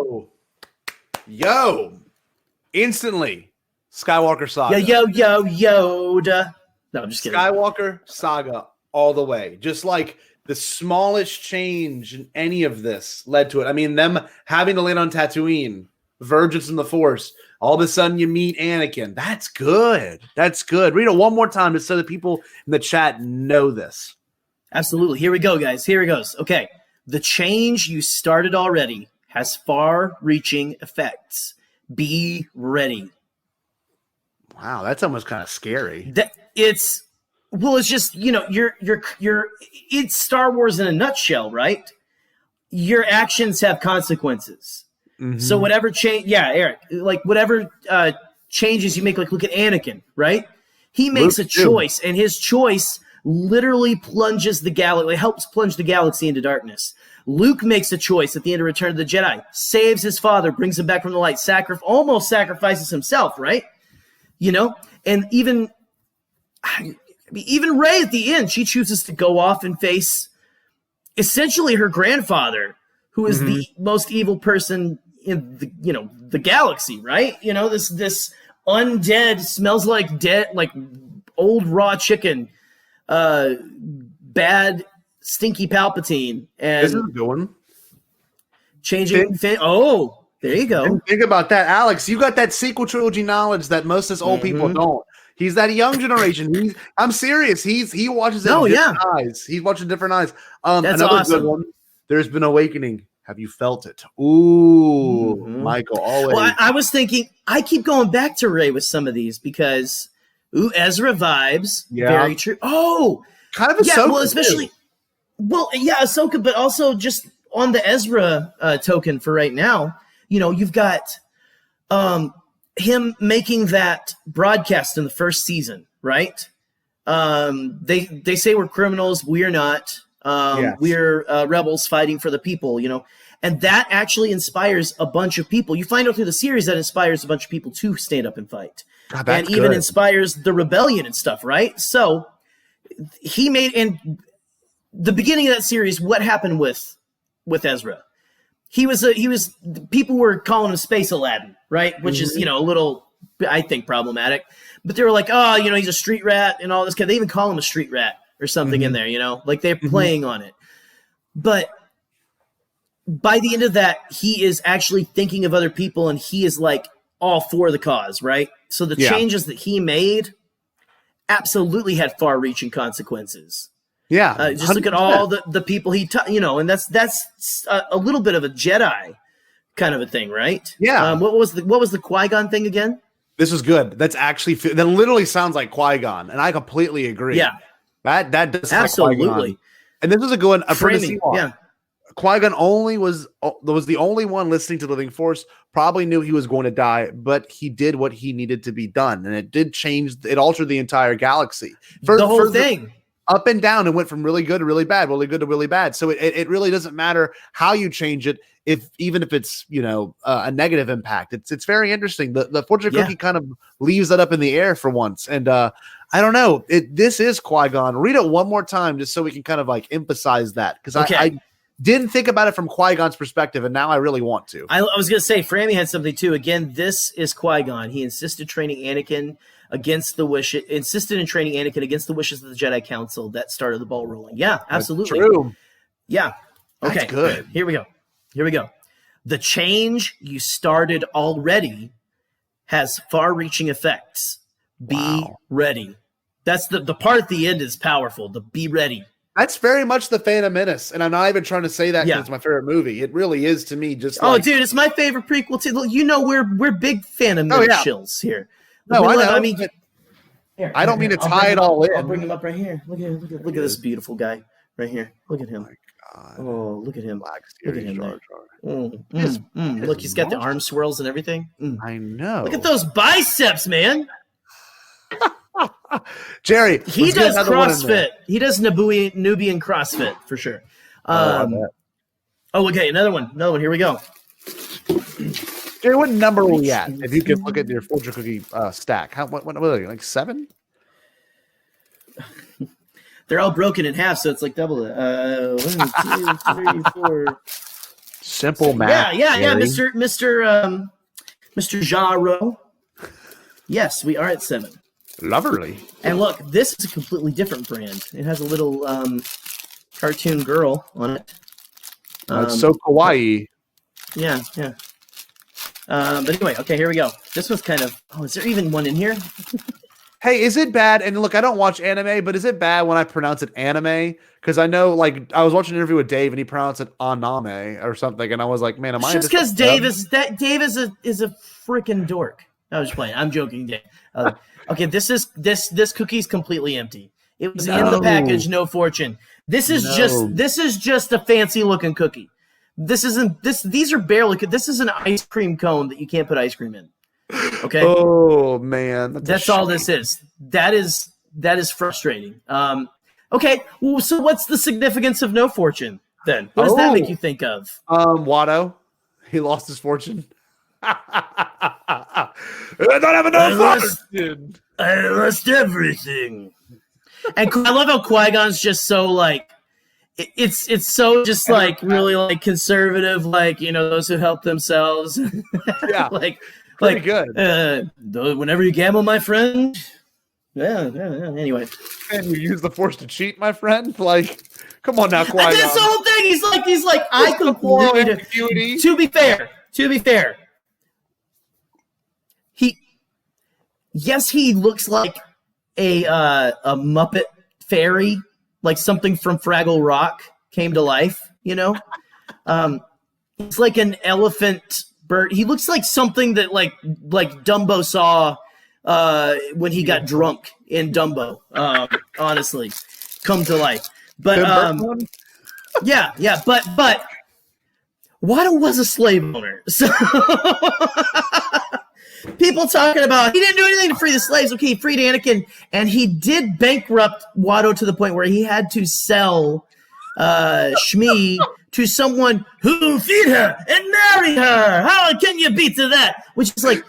Yo. Instantly. Skywalker Saga. Yoda. No, I'm just kidding. Skywalker Saga all the way. Just like the smallest change in any of this led to it. I mean, them having to land on Tatooine, Virgins in the Force, all of a sudden you meet Anakin. That's good. That's good. Read it one more time just so that people in the chat know this. Absolutely. Here we go, guys. Here it goes. Okay. The change you started already has far-reaching effects. Be ready. Wow, that's almost kind of scary. It's just, you know, it's Star Wars in a nutshell, right? Your actions have consequences. Mm-hmm. So whatever Eric, like whatever changes you make, like look at Anakin, right? He makes a choice, and his choice literally plunges the galaxy, helps plunge the galaxy into darkness. Luke makes a choice at the end of Return of the Jedi, saves his father, brings him back from the light, almost sacrifices himself, right? You know, and even Rey at the end, she chooses to go off and face essentially her grandfather, who is the most evil person in the galaxy, right? You know, this undead, smells like dead, like old raw chicken, bad, stinky Palpatine, and This is a good one. changing. Oh, there you go. Think about that, Alex. You got that sequel trilogy knowledge that most of us old people don't. He's that young generation. I'm serious. He watches it with different eyes. He's watching different eyes. That's another awesome. good one. There's been awakening. Have you felt it? Ooh, Michael, always. Well, I was thinking, I keep going back to Rey with some of these because, Ezra vibes. Yeah. Very true. Oh, kind of Ahsoka. yeah. Well, especially, Ahsoka, but also just on the Ezra token for right now. You've got him making that broadcast in the first season, right? They say we're criminals. We're not. Yes. We're rebels fighting for the people, and that actually inspires a bunch of people. You find out through the series that inspires a bunch of people to stand up and fight, and even inspires the rebellion and stuff, right? So he made in the beginning of that series. What happened with Ezra? He was people were calling him Space Aladdin, right? Which is a little, I think, problematic. But they were like, he's a street rat and all this. They even call him a street rat or something in there, like they're playing on it. But by the end of that, he is actually thinking of other people and he is like all for the cause, right? So the changes that he made absolutely had far-reaching consequences. Yeah. Just look at all the people he and that's a little bit of a Jedi kind of a thing, right? Yeah. What was the Qui-Gon thing again? This was good. That's actually that literally sounds like Qui-Gon, and I completely agree. Yeah. That does Absolutely. Like Qui-Gon. And this was a good one. Framing, yeah. Qui-Gon was the only one listening to the Living Force, probably knew he was going to die, but he did what he needed to be done. And it did change, it altered the entire galaxy. The whole thing. Up and down, and went from really good to really bad, really good to really bad. So it really doesn't matter how you change it, even if it's a negative impact. It's very interesting. The fortune cookie kind of leaves that up in the air for once, and I don't know. This is Qui-Gon. Read it one more time just so we can kind of like emphasize that, because I didn't think about it from Qui-Gon's perspective, and now I really want to. I was going to say, Frammy had something too. Again, this is Qui-Gon. He insisted in training Anakin against the wishes of the Jedi Council. That started the ball rolling. Yeah, absolutely. That's true. Yeah. Okay. That's good. Here we go. The change you started already has far-reaching effects. Be ready. That's the part at the end is powerful. The be ready. That's very much the Phantom Menace, and I'm not even trying to say that because it's my favorite movie. It really is to me. Just dude, it's my favorite prequel too. We're big Phantom Menace chills here. No, I know. I mean, I don't mean to tie it all in. I'll bring him up right here. Look at this beautiful guy right here. Look at him. Oh my God. Oh, look at him. Look at him. Jar Jar. Look, he's got the arm swirls and everything. I know. Look at those biceps, man. Jerry, he does CrossFit. He does Nubian CrossFit for sure. Okay, another one. Here we go. Jerry, what number are we at? If you could look at your fortune cookie stack, what are they, like 7? They're all broken in half, so it's like double it. 1, 2, 3, 4. Simple math. Yeah, Mr. Jaro. Yes, we are at 7. Lovely. And look, this is a completely different brand. It has a little cartoon girl on it. That's so kawaii. Yeah. But anyway, okay, here we go. This was kind of... is there even one in here? Hey, is it bad? And look, I don't watch anime, but is it bad when I pronounce it anime? Because I know, like, I was watching an interview with Dave, and he pronounced it aname or something, and I was like, man, am I just because Dave is a freaking dork. I was playing. I'm joking, Dave. Okay, this cookie's completely empty. It was in the package, no fortune. This is just a fancy looking cookie. These are barely. This is an ice cream cone that you can't put ice cream in. Okay. Oh man, that's all this is. That is frustrating. Okay. Well, so what's the significance of no fortune then? What does that make you think of? Watto, he lost his fortune. I don't have enough fortune. I lost everything. And I love how Qui-Gon's just so like. It's so just like really like conservative, like, those who help themselves. Yeah. Like, Pretty good. Whenever you gamble, my friend. Yeah. Anyway, And you use the Force to cheat, my friend. Like, come on now, Qui-Gon. that's the whole thing. He's like, I completely. To be fair, he looks like a Muppet fairy, like something from Fraggle Rock came to life. You know, it's like an elephant bird. He looks like something that like Dumbo saw when he got drunk in Dumbo. Honestly, come to life. But yeah. But Watto was a slave owner, so people talking about he didn't do anything to free the slaves. Okay, he freed Anakin, and he did bankrupt Watto to the point where he had to sell Shmi to someone who feed her and marry her. How can you beat to that? Which is like,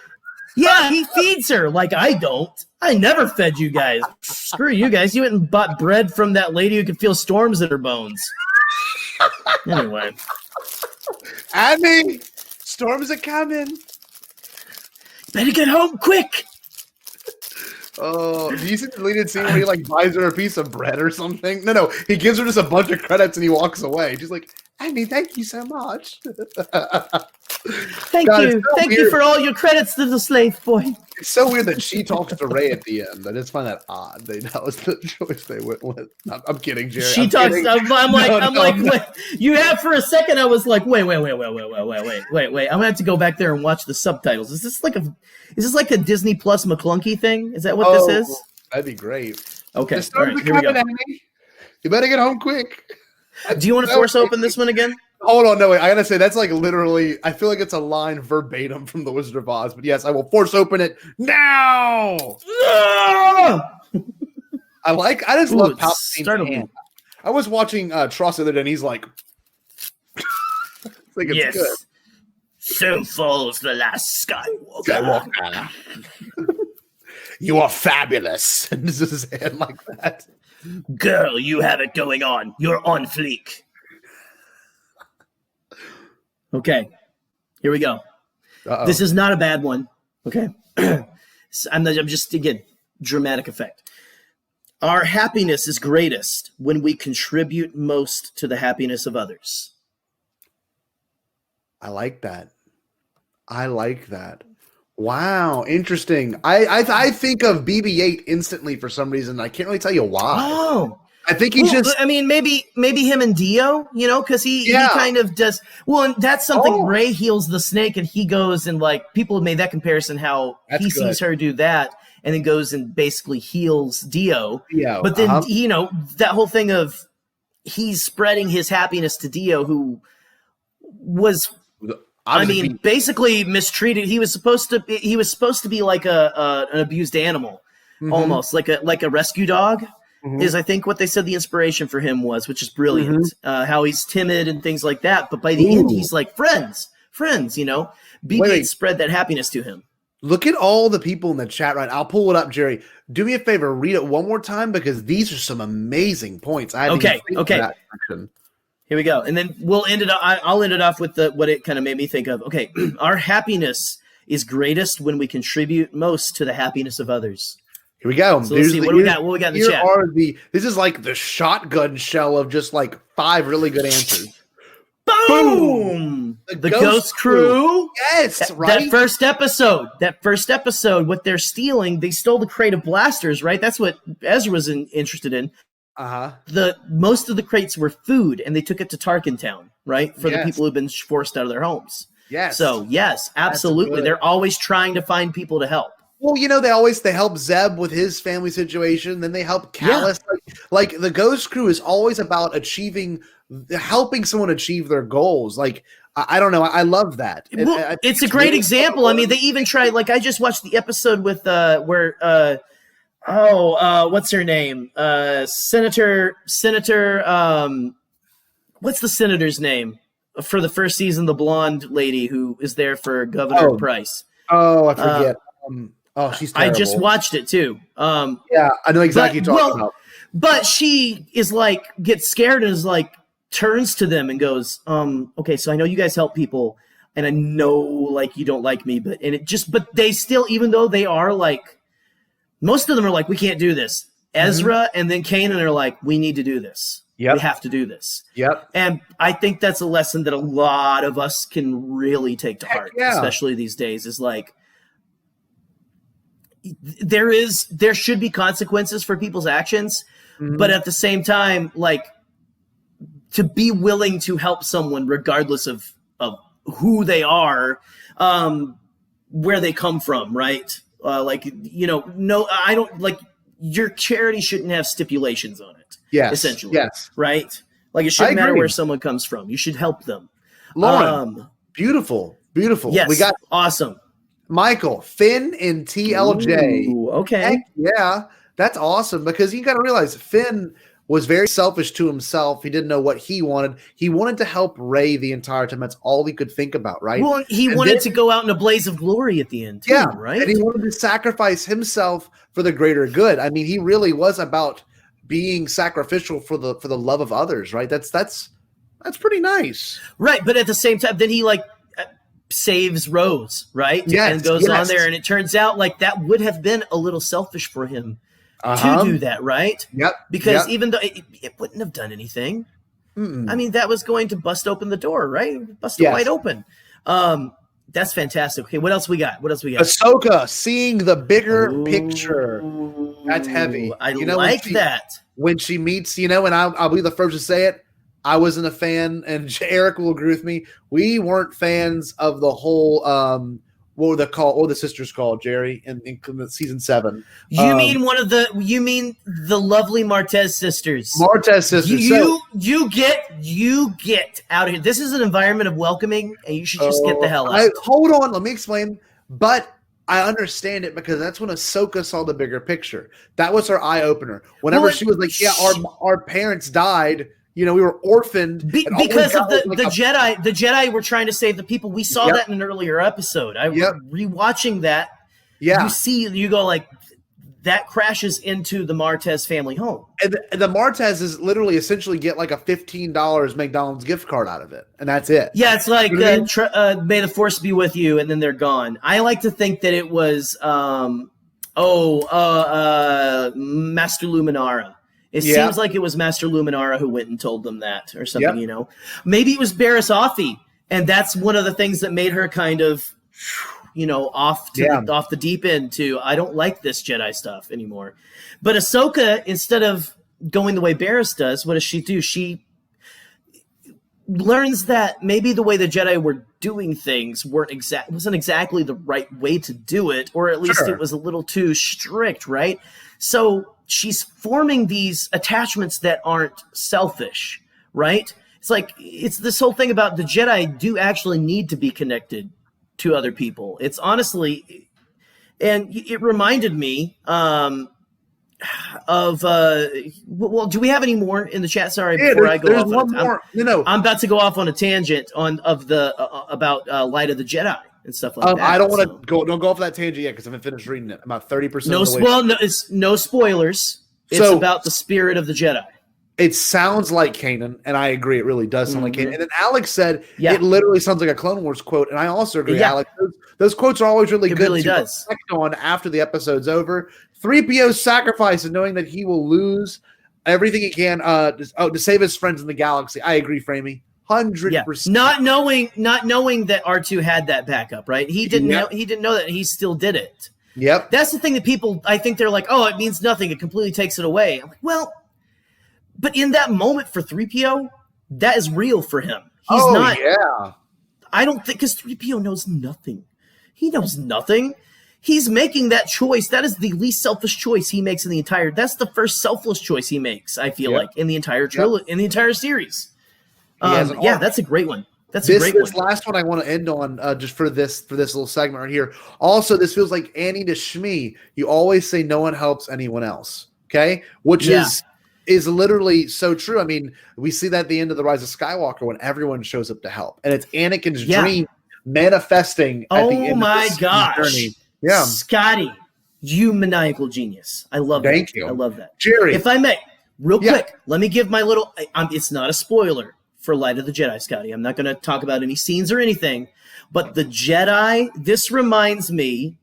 yeah, he feeds her. Like, I don't. I never fed you guys. Screw you guys. You went and bought bread from that lady who could feel storms in her bones. Anyway. Abby, storms are coming. Better get home quick. Oh, do you see the deleted scene where he like buys her a piece of bread or something? No, he gives her just a bunch of credits and he walks away. She's like, Annie, thank you so much. Thank you for all your credits, little slave boy. It's so weird that she talks to Ray at the end. I just find that odd. That was the choice they went with. I'm kidding, Gerry. She talks. I'm like, wait. You have for a second. I was like, wait. I'm gonna have to go back there and watch the subtitles. Is this like a Disney Plus McClunky thing? Is that what this is? That'd be great. Okay, all right, here we go. Annie. You better get home quick. Do you want to force open this one again? Hold on, no, wait. I gotta say that's like literally. I feel like it's a line verbatim from The Wizard of Oz. But yes, I will force open it now. I just love Palpatine's hand. I was watching Tross the other day, and he's like, it's good. So falls the last Skywalker. You are fabulous. And this is his hand like that. Girl, you have it going on. You're on fleek. Okay, here we go. Uh-oh. This is not a bad one. Okay, I'm just, again, dramatic effect. Our happiness is greatest when we contribute most to the happiness of others. I like that. Wow, interesting. I think of BB-8 instantly for some reason. I can't really tell you why. Oh. I think he's just. I mean, maybe him and Dio, because he kind of does. Well, and that's something. Rey heals the snake, and he goes and like people have made that comparison. How he sees her do that, and then goes and basically heals Dio. But then that whole thing of he's spreading his happiness to Dio, who was. Basically mistreated. He was supposed to be like an abused animal, almost like a rescue dog. Is I think what they said the inspiration for him was, which is brilliant. How he's timid and things like that, but by the end he's like friends. BB-8 spread that happiness to him. Look at all the people in the chat, right? I'll pull it up, Gerry. Do me a favor, read it one more time because these are some amazing points. Okay. Here we go, and then we'll end it. I'll end it off with what it kind of made me think of. Okay, our happiness is greatest when we contribute most to the happiness of others. Here we go. So let's see what we got. What we got in the chat? This is like the shotgun shell of just like 5 really good answers. Boom! The Ghost Crew. Yes, right. That first episode, what they're stealing, they stole the crate of blasters, right? That's what Ezra was interested in. Most of the crates were food, and they took it to Tarkin Town, right? For the people who've been forced out of their homes. Yes. So yes, absolutely. They're always trying to find people to help. Well, they help Zeb with his family situation. Then they help Callus. Yeah. Like the Ghost Crew is always about helping someone achieve their goals. Like, I don't know. I love that. Well, it's a great example. I mean, they even tried, like I just watched the episode with what's her name? Senator, what's the senator's name for the first season? The blonde lady who is there for Governor Price. Oh, I forget. She's terrible. I just watched it too. I know exactly what you're talking about. But she is like, gets scared and is like, turns to them and goes, okay, so I know you guys help people. and I know like you don't like me, but they still, even though they are like, most of them are like, we can't do this. Ezra and then Kanan are like, we need to do this. Yep. We have to do this. Yep. And I think that's a lesson that a lot of us can really take to heart, especially these days, is like, there should be consequences for people's actions, but at the same time, like, to be willing to help someone regardless of who they are, where they come from, right? Like, no, I don't, like, your charity shouldn't have stipulations on it. Yes. Essentially. Yes. Right? Like, it shouldn't matter where someone comes from. You should help them. Lauren, beautiful. Yes. We got awesome. Michael, Finn in TLJ. Ooh, okay. Heck yeah. That's awesome, because you got to realize Finn was very selfish to himself. He didn't know what he wanted. He wanted to help Rey the entire time. That's all he could think about, right? Well, he wanted to go out in a blaze of glory at the end, too, right? And he wanted to sacrifice himself for the greater good. I mean, he really was about being sacrificial for the love of others, right? That's pretty nice. Right, but at the same time, then he like saves Rose, right? Yes, and goes on there, and it turns out like that would have been a little selfish for him to do that, right? Yep. Because even though it wouldn't have done anything, I mean, that was going to bust open the door, right? Bust it wide open. That's fantastic. Okay, what else we got? Ahsoka, seeing the bigger picture. That's heavy. I like that. When she meets, and I'll be the first to say it, I wasn't a fan, and Eric will agree with me. We weren't fans of the whole what were the sisters called, Gerry, in season 7? You mean the lovely Martez sisters? Martez sisters. You get out of here. This is an environment of welcoming, and you should just get the hell out. Hold on, let me explain. But I understand it, because that's when Ahsoka saw the bigger picture. That was her eye opener. Whenever she was like, our parents died. We were orphaned because of the Jedi. The Jedi were trying to save the people. We saw that in an earlier episode. I rewatching that. Yeah, you go like that crashes into the Martez family home. And the Martezes literally essentially get like a $15 McDonald's gift card out of it, and that's it. Yeah, it's like may the Force be with you, and then they're gone. I like to think that it was Master Luminara. It seems like it was Master Luminara who went and told them that or something, Maybe it was Barriss Offee, and that's one of the things that made her kind of, off the deep end to, I don't like this Jedi stuff anymore. But Ahsoka, instead of going the way Barriss does, what does she do? She learns that maybe the way the Jedi were doing things wasn't exactly the right way to do it, or at least it was a little too strict, right? So she's forming these attachments that aren't selfish, right? It's this whole thing about the Jedi do actually need to be connected to other people. It's honestly, and it reminded me of, well, do we have any more in the chat? Sorry, before I go off. One more. I'm about to go off on a tangent about Light of the Jedi and stuff like that. I don't want to don't go off that tangent yet, because I haven't finished reading it. I'm about 30%. It's no spoilers. It's about the spirit of the Jedi. It sounds like Kanan, and I agree. It really does sound like Kanan. And then Alex said it literally sounds like a Clone Wars quote, and I also agree, Alex. Those quotes are always really good. It really does. Reflect on after the episode's over. 3PO's sacrifice and knowing that he will lose everything he can to save his friends in the galaxy. I agree, Framey. 100%. Not knowing that R2 had that backup, right? He didn't know. He didn't know that. He still did it. Yep. That's the thing that people, I think they're like, oh, it means nothing. It completely takes it away. I'm like, well, but in that moment for 3PO, that is real for him. He's not. Yeah. I don't think, because 3PO knows nothing. He knows nothing. He's making that choice. That is the least selfish choice he makes in the entire. That's the first selfless choice he makes, I feel like, in the entire in the entire series. That's a great one. This last one I want to end on just for this little segment right here. Also, this feels like Annie to Shmi. You always say no one helps anyone else. Okay, which is literally so true. I mean, we see that at the end of The Rise of Skywalker when everyone shows up to help, and it's Anakin's dream manifesting. At the end of my gosh! Journey. Yeah, Scotty, you maniacal genius. I love that. Thank you. I love that. Gerry, if I may, real quick, let me give my little. It's not a spoiler. for Light of the Jedi, Scotty. I'm not going to talk about any scenes or anything, but the Jedi, this reminds me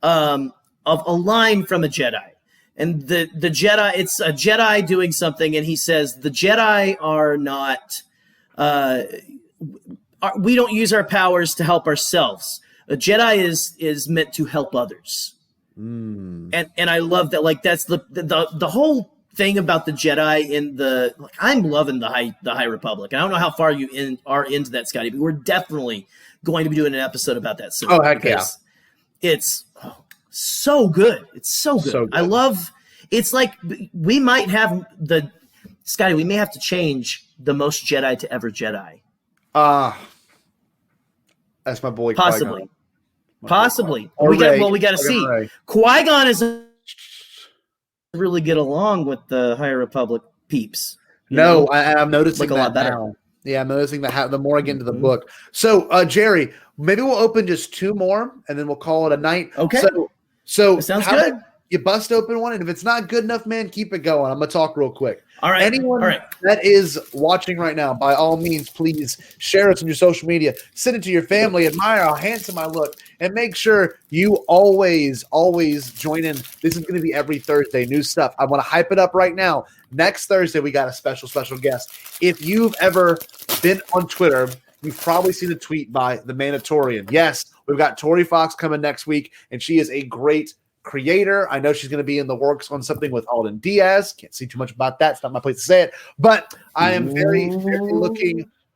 of a line from a Jedi. And the Jedi, it's a Jedi doing something, and he says, the Jedi are not, we don't use our powers to help ourselves. A Jedi is meant to help others. And I love that. Like, that's the whole thing about the Jedi in the, like, I'm loving the High Republic. I don't know how far you are into that, Scotty, but we're definitely going to be doing an episode about that soon. Oh, heck yeah. It's so good. It's so good. So good. I love, it's like we might have Scotty, we may have to change the most Jedi to ever Jedi. That's my boy. Possibly. Possibly. Or We Ray. got to see. Ray. Qui-Gon is really get along with the High Republic peeps. No, I'm noticing Like a lot that better. now. Yeah, I'm noticing that the more I get into the book. So, Gerry, maybe we'll open just 2 more, and then we'll call it a night. Okay. So That sounds how good. about you bust open one, and if it's not good enough, man, keep it going. I'm gonna talk real quick. All right. Anyone All right. that is watching right now, by all means, please share us on your social media. Send it to your family. Admire how handsome I look. And make sure you always join in. This is going to be every Thursday. New stuff. I want to hype it up right now. Next Thursday, we got a special guest. If you've ever been on Twitter, you've probably seen a tweet by the Mandatorian. Yes, we've got Tori Fox coming next week, and she is a great creator. I know she's going to be in the works on something with Alden Diaz. Can't see too much about that. It's not my place to say it, but I am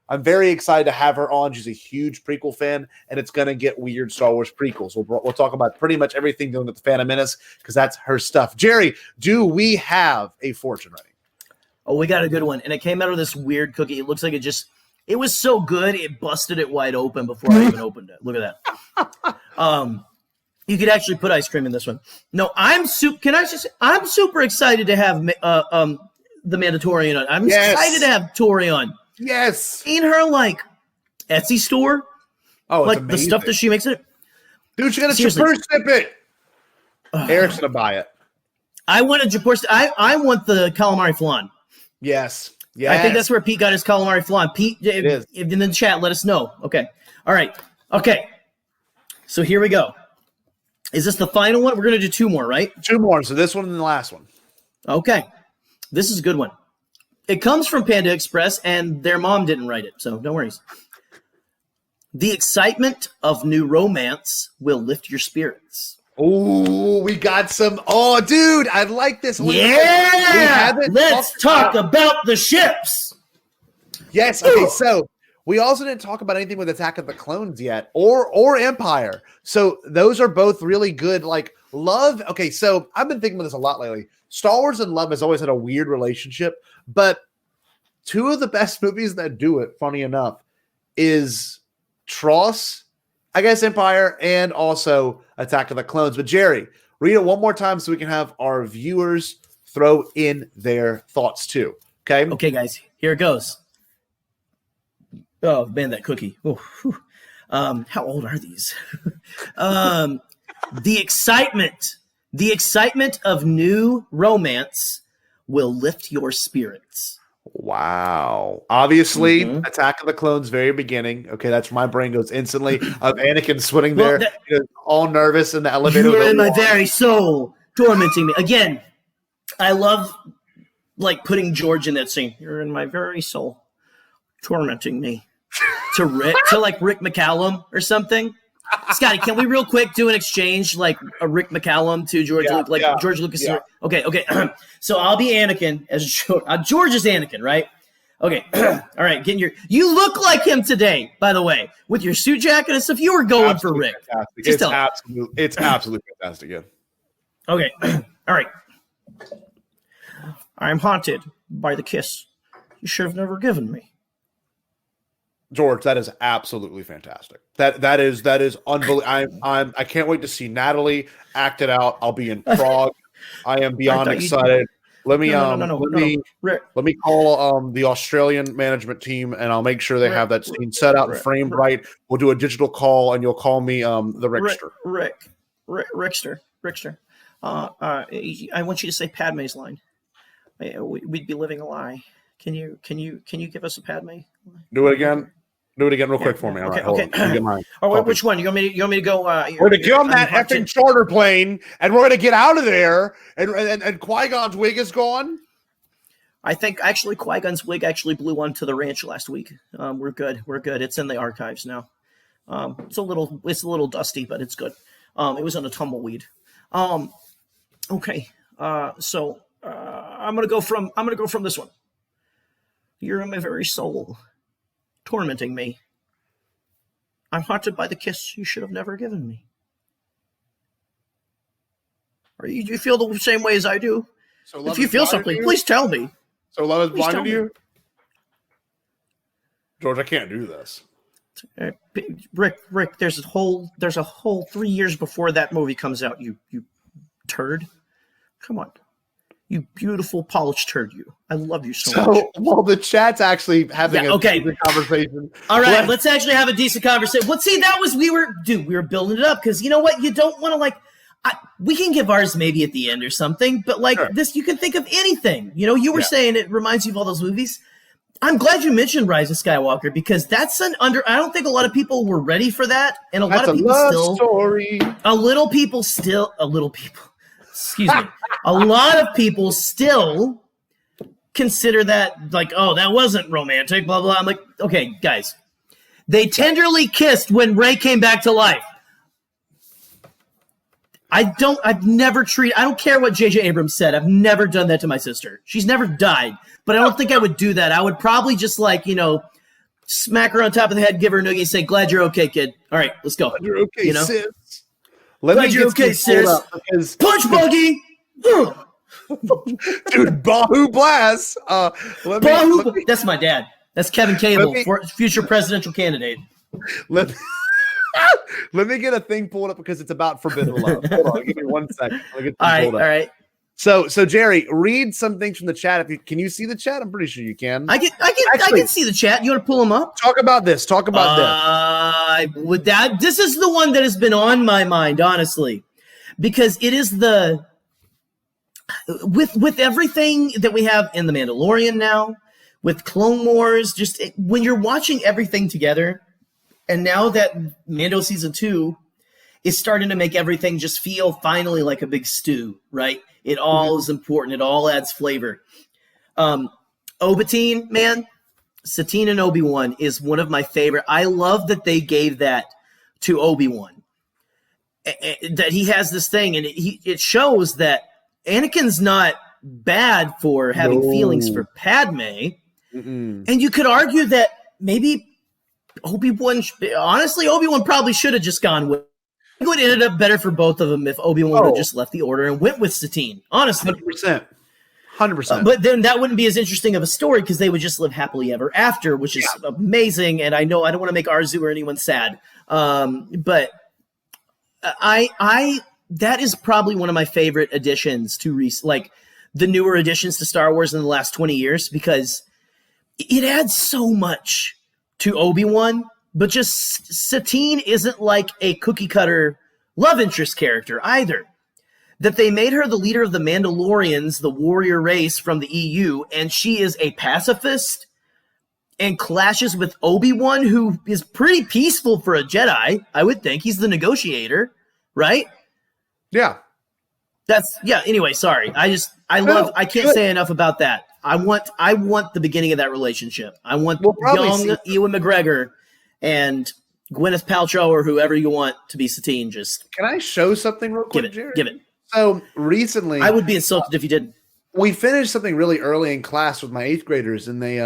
I'm very excited to have her on. She's a huge prequel fan, and it's going to get weird Star Wars prequels. We'll talk about pretty much everything dealing with the Phantom Menace because that's her stuff. Gerry, do we have a fortune ready? Oh, we got a good one. And it came out of this weird cookie. It looks like it was so good, it busted it wide open before I even opened it. Look at that. You could actually put ice cream in this one. No, I'm super excited to have the Mandatorian on. I'm excited to have Tori on. Yes. Seen her like Etsy store. Oh, it's like amazing. the stuff that she makes it. Dude, you got to Seriously. first sip it. Eric's going to buy it. I want a Japor. I want the calamari flan. Yes. I think that's where Pete got his calamari flan. Pete, is. If in the chat, let us know. Okay. All right. Okay. So here we go. Is this the final one? We're going to do 2 more, right? 2 more. So this one and the last one. Okay. This is a good one. It comes from Panda Express, and their mom didn't write it, so no worries. The excitement of new romance will lift your spirits. Oh, we got some. Oh, dude, I like this one. Yeah! Let's talk about the ships. Yes. Okay, so we also didn't talk about anything with Attack of the Clones yet, or Empire. So those are both really good. Like love. Okay, so I've been thinking about this a lot lately. Star Wars and love has always had a weird relationship, but 2 of the best movies that do it, funny enough, is Tross, I guess Empire, and also Attack of the Clones. But Gerry, read it one more time so we can have our viewers throw in their thoughts too. Okay? Okay, guys, here it goes. Oh, man, that cookie. Oh, how old are these? The excitement of new romance will lift your spirits. Wow. Obviously, Attack of the Clones, very beginning. Okay, that's where my brain goes instantly of Anakin sitting there, all nervous in the elevator. You are in my very soul, tormenting me. Again, I love like putting George in that scene. You're in my very soul, tormenting me. To Rick McCallum or something. Scotty, can we real quick do an exchange like a Rick McCallum to George George Lucas? Yeah. Okay. So I'll be Anakin as George is Anakin, right? Okay. All right, you look like him today, by the way, with your suit jacket and stuff. You were going for Rick. It's absolutely fantastic. Yeah. Okay. All right. I'm haunted by the kiss you should have never given me. George, that is absolutely fantastic. That is unbelievable. I can't wait to see Natalie act it out. I'll be in Prague. I am beyond excited. Let me call the Australian management team, and I'll make sure they have that scene set out and framed right. We'll do a digital call, and you'll call me the Rickster. Rickster. I want you to say Padme's line. We'd be living a lie. Can you give us a Padme? Do it again. Do it again real quick for me. All right, hold on. Let me get mine. Which one? You want me to go? We're to get on that effing charter plane, and we're going to get out of there, and Qui-Gon's wig is gone? I think actually Qui-Gon's wig actually blew onto the ranch last week. We're good. It's in the archives now. It's a little dusty, but it's good. It was on a tumbleweed. Okay. So I'm gonna go from this one. You're in my very soul, tormenting me. I'm haunted by the kiss you should have never given me. Do you feel the same way as I do? So if you feel something, please tell me. So love is blinded you? George, I can't do this. Rick, there's a whole 3 years before that movie comes out, you turd. Come on. You beautiful polished turd, you. I love you so much. Well, the chat's actually having a decent conversation. All right, let's actually have a decent conversation. Well, see, we were building it up because you know what? You don't want to we can give ours maybe at the end or something, but this, you can think of anything. You know, you were saying it reminds you of all those movies. I'm glad you mentioned Rise of Skywalker because that's I don't think a lot of people were ready for that, and a lot of people still consider that oh, that wasn't romantic, blah blah. I'm like, okay, guys, they tenderly kissed when Rey came back to life. I don't care what J.J. Abrams said. I've never done that to my sister. She's never died, but I don't think I would do that. I would probably just smack her on top of the head, give her a noogie, and say, glad you're okay, kid. All right, let's go. Glad you're okay, sis. Glad you're okay, sis. Punch buggy. Dude, Bahu Blast. That's my dad. That's Kevin Cable, future presidential candidate. Let me get a thing pulled up because it's about forbidden love. Hold on, give me 1 second. All right. So Jerry, read some things from the chat. Can you see the chat? I'm pretty sure you can. I can see the chat. You want to pull them up? Talk about this. This. With that, this is the one that has been on my mind, honestly, because it is with everything that we have in The Mandalorian now, with Clone Wars, when you're watching everything together. And now that Mando Season 2 is starting to make everything just feel finally like a big stew, right? It all is important. It all adds flavor. Obatine, man, Satine and Obi-Wan is one of my favorite. I love that they gave that to Obi-Wan. That he has this thing, and it shows that Anakin's not bad for having feelings for Padme. And you could argue that maybe Obi-Wan probably should have just gone with. It would have ended up better for both of them if Obi-Wan would have just left the order and went with Satine. Honestly, 100%. But then that wouldn't be as interesting of a story because they would just live happily ever after, which is amazing. And I know I don't want to make Arzu or anyone sad, but that is probably one of my favorite additions to the newer additions to Star Wars in the last 20 years because it adds so much to Obi-Wan, but just Satine isn't like a cookie-cutter love interest character either. That they made her the leader of the Mandalorians, the warrior race from the EU, and she is a pacifist and clashes with Obi-Wan, who is pretty peaceful for a Jedi, I would think. He's the negotiator, right? Yeah. Anyway, sorry. I can't say enough about that. I want the beginning of that relationship. I want young Ewan McGregor and Gwyneth Paltrow or whoever you want to be Satine. Can I show something real quick, Gerry? Give it. So recently, I would be insulted if you didn't. We finished something really early in class with my 8th graders, and they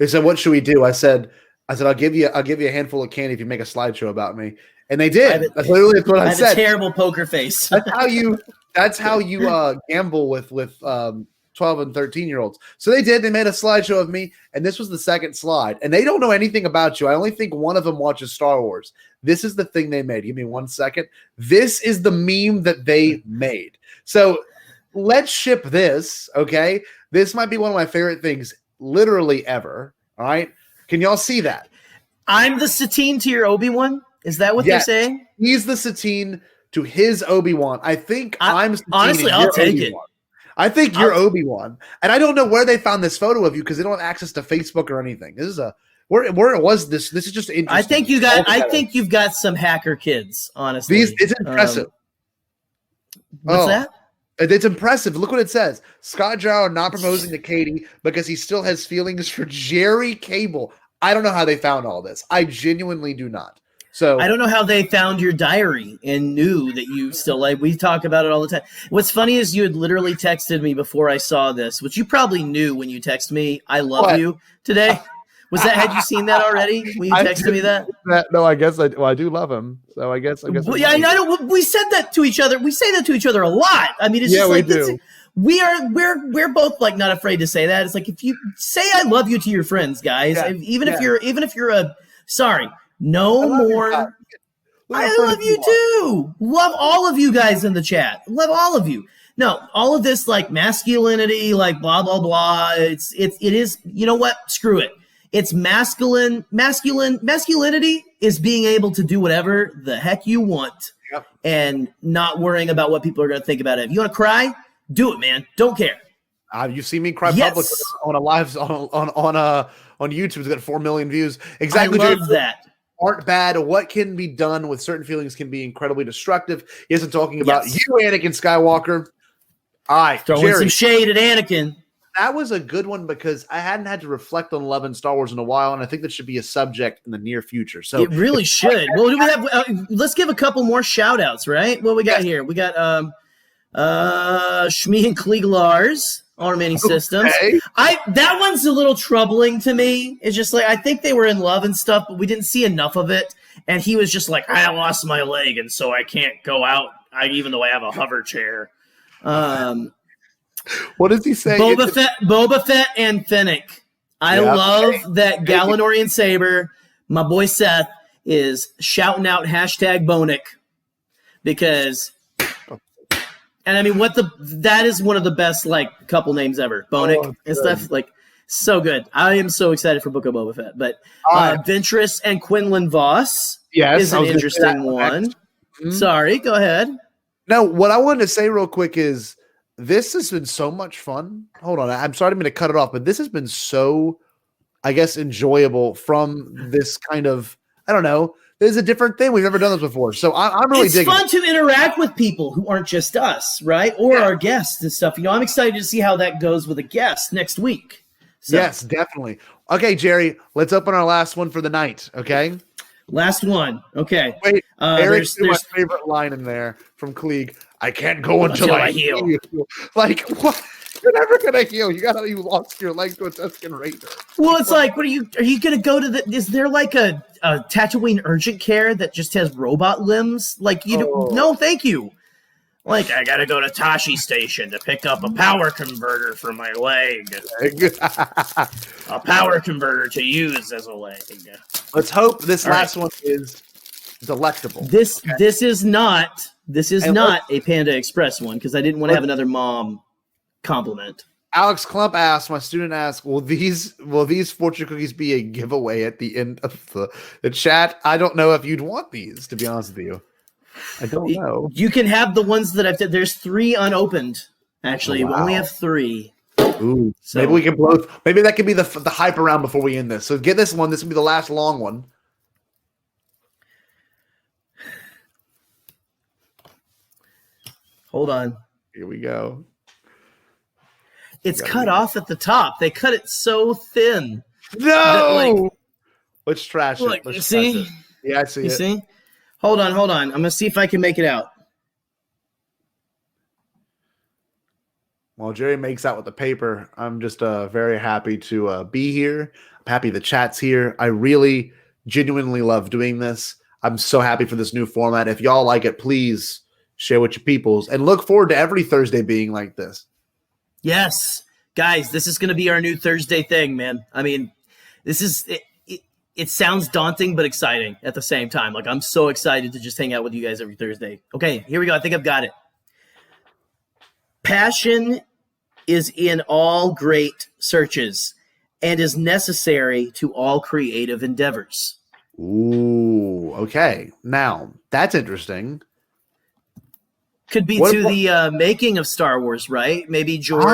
said, "What should we do?" I said, "I'll give you a handful of candy if you make a slideshow about me." And they did. That's literally what I said. I have a terrible poker face. That's how you gamble with 12 and 13-year-olds. So they did. They made a slideshow of me, and this was the second slide. And they don't know anything about you. I only think one of them watches Star Wars. This is the thing they made. Give me 1 second. This is the meme that they made. So let's ship this, okay? This might be one of my favorite things literally ever, all right? Can y'all see that? I'm the Satine to your Obi-Wan? Is that what they're saying? He's the Satine to his Obi-Wan. I think I'm Satine. Honestly, I'll take it. I think you're Obi-Wan. And I don't know where they found this photo of you because they don't have access to Facebook or anything. This is where was this? This is just interesting. I think you've got some hacker kids, honestly. It's impressive. What's that? It's impressive. Look what it says. Scott Drower not proposing to Katie because he still has feelings for Gerry Cable. I don't know how they found all this. I genuinely do not. So I don't know how they found your diary and knew that you still like. We talk about it all the time. What's funny is you had literally texted me before I saw this, which you probably knew when you texted me. I love you today. Had you seen that already when you texted me that? No, I guess I do love him. So I guess. Well, yeah, I know. We said that to each other. We say that to each other a lot. I mean, it's just like we do. We're both like not afraid to say that. It's like if you say I love you to your friends, guys, even if you're a sorry, no more. I love you too. Love all of you guys in the chat. Love all of you. No, all of this like masculinity, like blah blah blah. It is. You know what? Screw it. It's masculinity is being able to do whatever the heck you want and not worrying about what people are going to think about it. If you want to cry, do it, man. Don't care. You've seen me cry publicly on a live on YouTube. It's got 4 million views. Exactly. I love that. Aren't bad. What can be done with certain feelings can be incredibly destructive. He isn't talking about you, Anakin Skywalker. All right, throwing Gerry. some shade at Anakin. That was a good one because I hadn't had to reflect on love and Star Wars in a while, and I think that should be a subject in the near future. So it really should. Well, do we have? Let's give a couple more shout outs, right? What we got here? We got Shmi and Klieglar's Automating Systems. That one's a little troubling to me. It's just like I think they were in love and stuff, but we didn't see enough of it. And he was just like, I lost my leg, and so I can't go out. Even though I have a hover chair. What does he say? Boba Fett and Fennec. I love that Galanorian Saber, my boy Seth, is shouting out #Bonic because, and I mean, that is one of the best like couple names ever. Bonic and stuff like so good. I am so excited for Book of Boba Fett. But Ventress and Quinlan Voss is an interesting one. Mm-hmm. Sorry, go ahead. No, what I wanted to say real quick is this has been so much fun. Hold on. I'm sorry I'm going to cut it off, but this has been so, I guess, enjoyable from this kind of, I don't know. This is a different thing. We've never done this before. So I'm really digging it. It's fun to interact with people who aren't just us, right? Or our guests and stuff. You know, I'm excited to see how that goes with a guest next week. So. Yes, definitely. Okay, Gerry, let's open our last one for the night, okay? Last one. Okay. Wait, there's my favorite line in there from Klieg. I can't go until I heal. Like, what? You're never gonna heal. You lost your leg to a Tusken Raider. Well, it's like, are you gonna go to is there like a Tatooine urgent care that just has robot limbs? Like no, thank you. Like I gotta go to Tashi Station to pick up a power converter for my leg. A power converter to use as a leg. Let's hope this last one is delectable. This is not a Panda Express one because I didn't want to have another mom compliment. Alex Klump asked, my student asked, will these fortune cookies be a giveaway at the end of the chat? I don't know if you'd want these, to be honest with you. I don't know. You can have the ones that I've done. There's 3 unopened. Actually, we only have 3. Ooh, so maybe we can blow. Maybe that could be the hype around before we end this. So get this one. This will be the last long one. Hold on. Here we go. It's cut off at the top. They cut it so thin. No! Let's trash it. You see? Yeah, I see it. You see? Hold on. I'm going to see if I can make it out. While Gerry makes out with the paper, I'm just very happy to be here. I'm happy the chat's here. I really genuinely love doing this. I'm so happy for this new format. If y'all like it, please share with your peoples. And look forward to every Thursday being like this. Yes. Guys, this is going to be our new Thursday thing, man. I mean, this is it sounds daunting but exciting at the same time. Like, I'm so excited to just hang out with you guys every Thursday. Okay, here we go. I think I've got it. Passion is in all great searches and is necessary to all creative endeavors. Ooh, okay. Now, that's interesting. Could be What to about- the making of Star Wars, right? Maybe George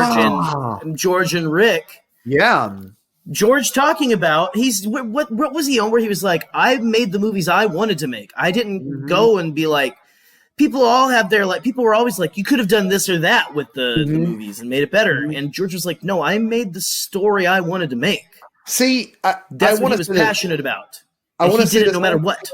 and Rick. Yeah. George talking about what was he on where he was like, I made the movies I wanted to make. I didn't go and be like, people all have their like, people were always like, you could have done this or that with the movies and made it better. And George was like, no, I made the story I wanted to make. See, That's what he was passionate about. I want to did it no matter what.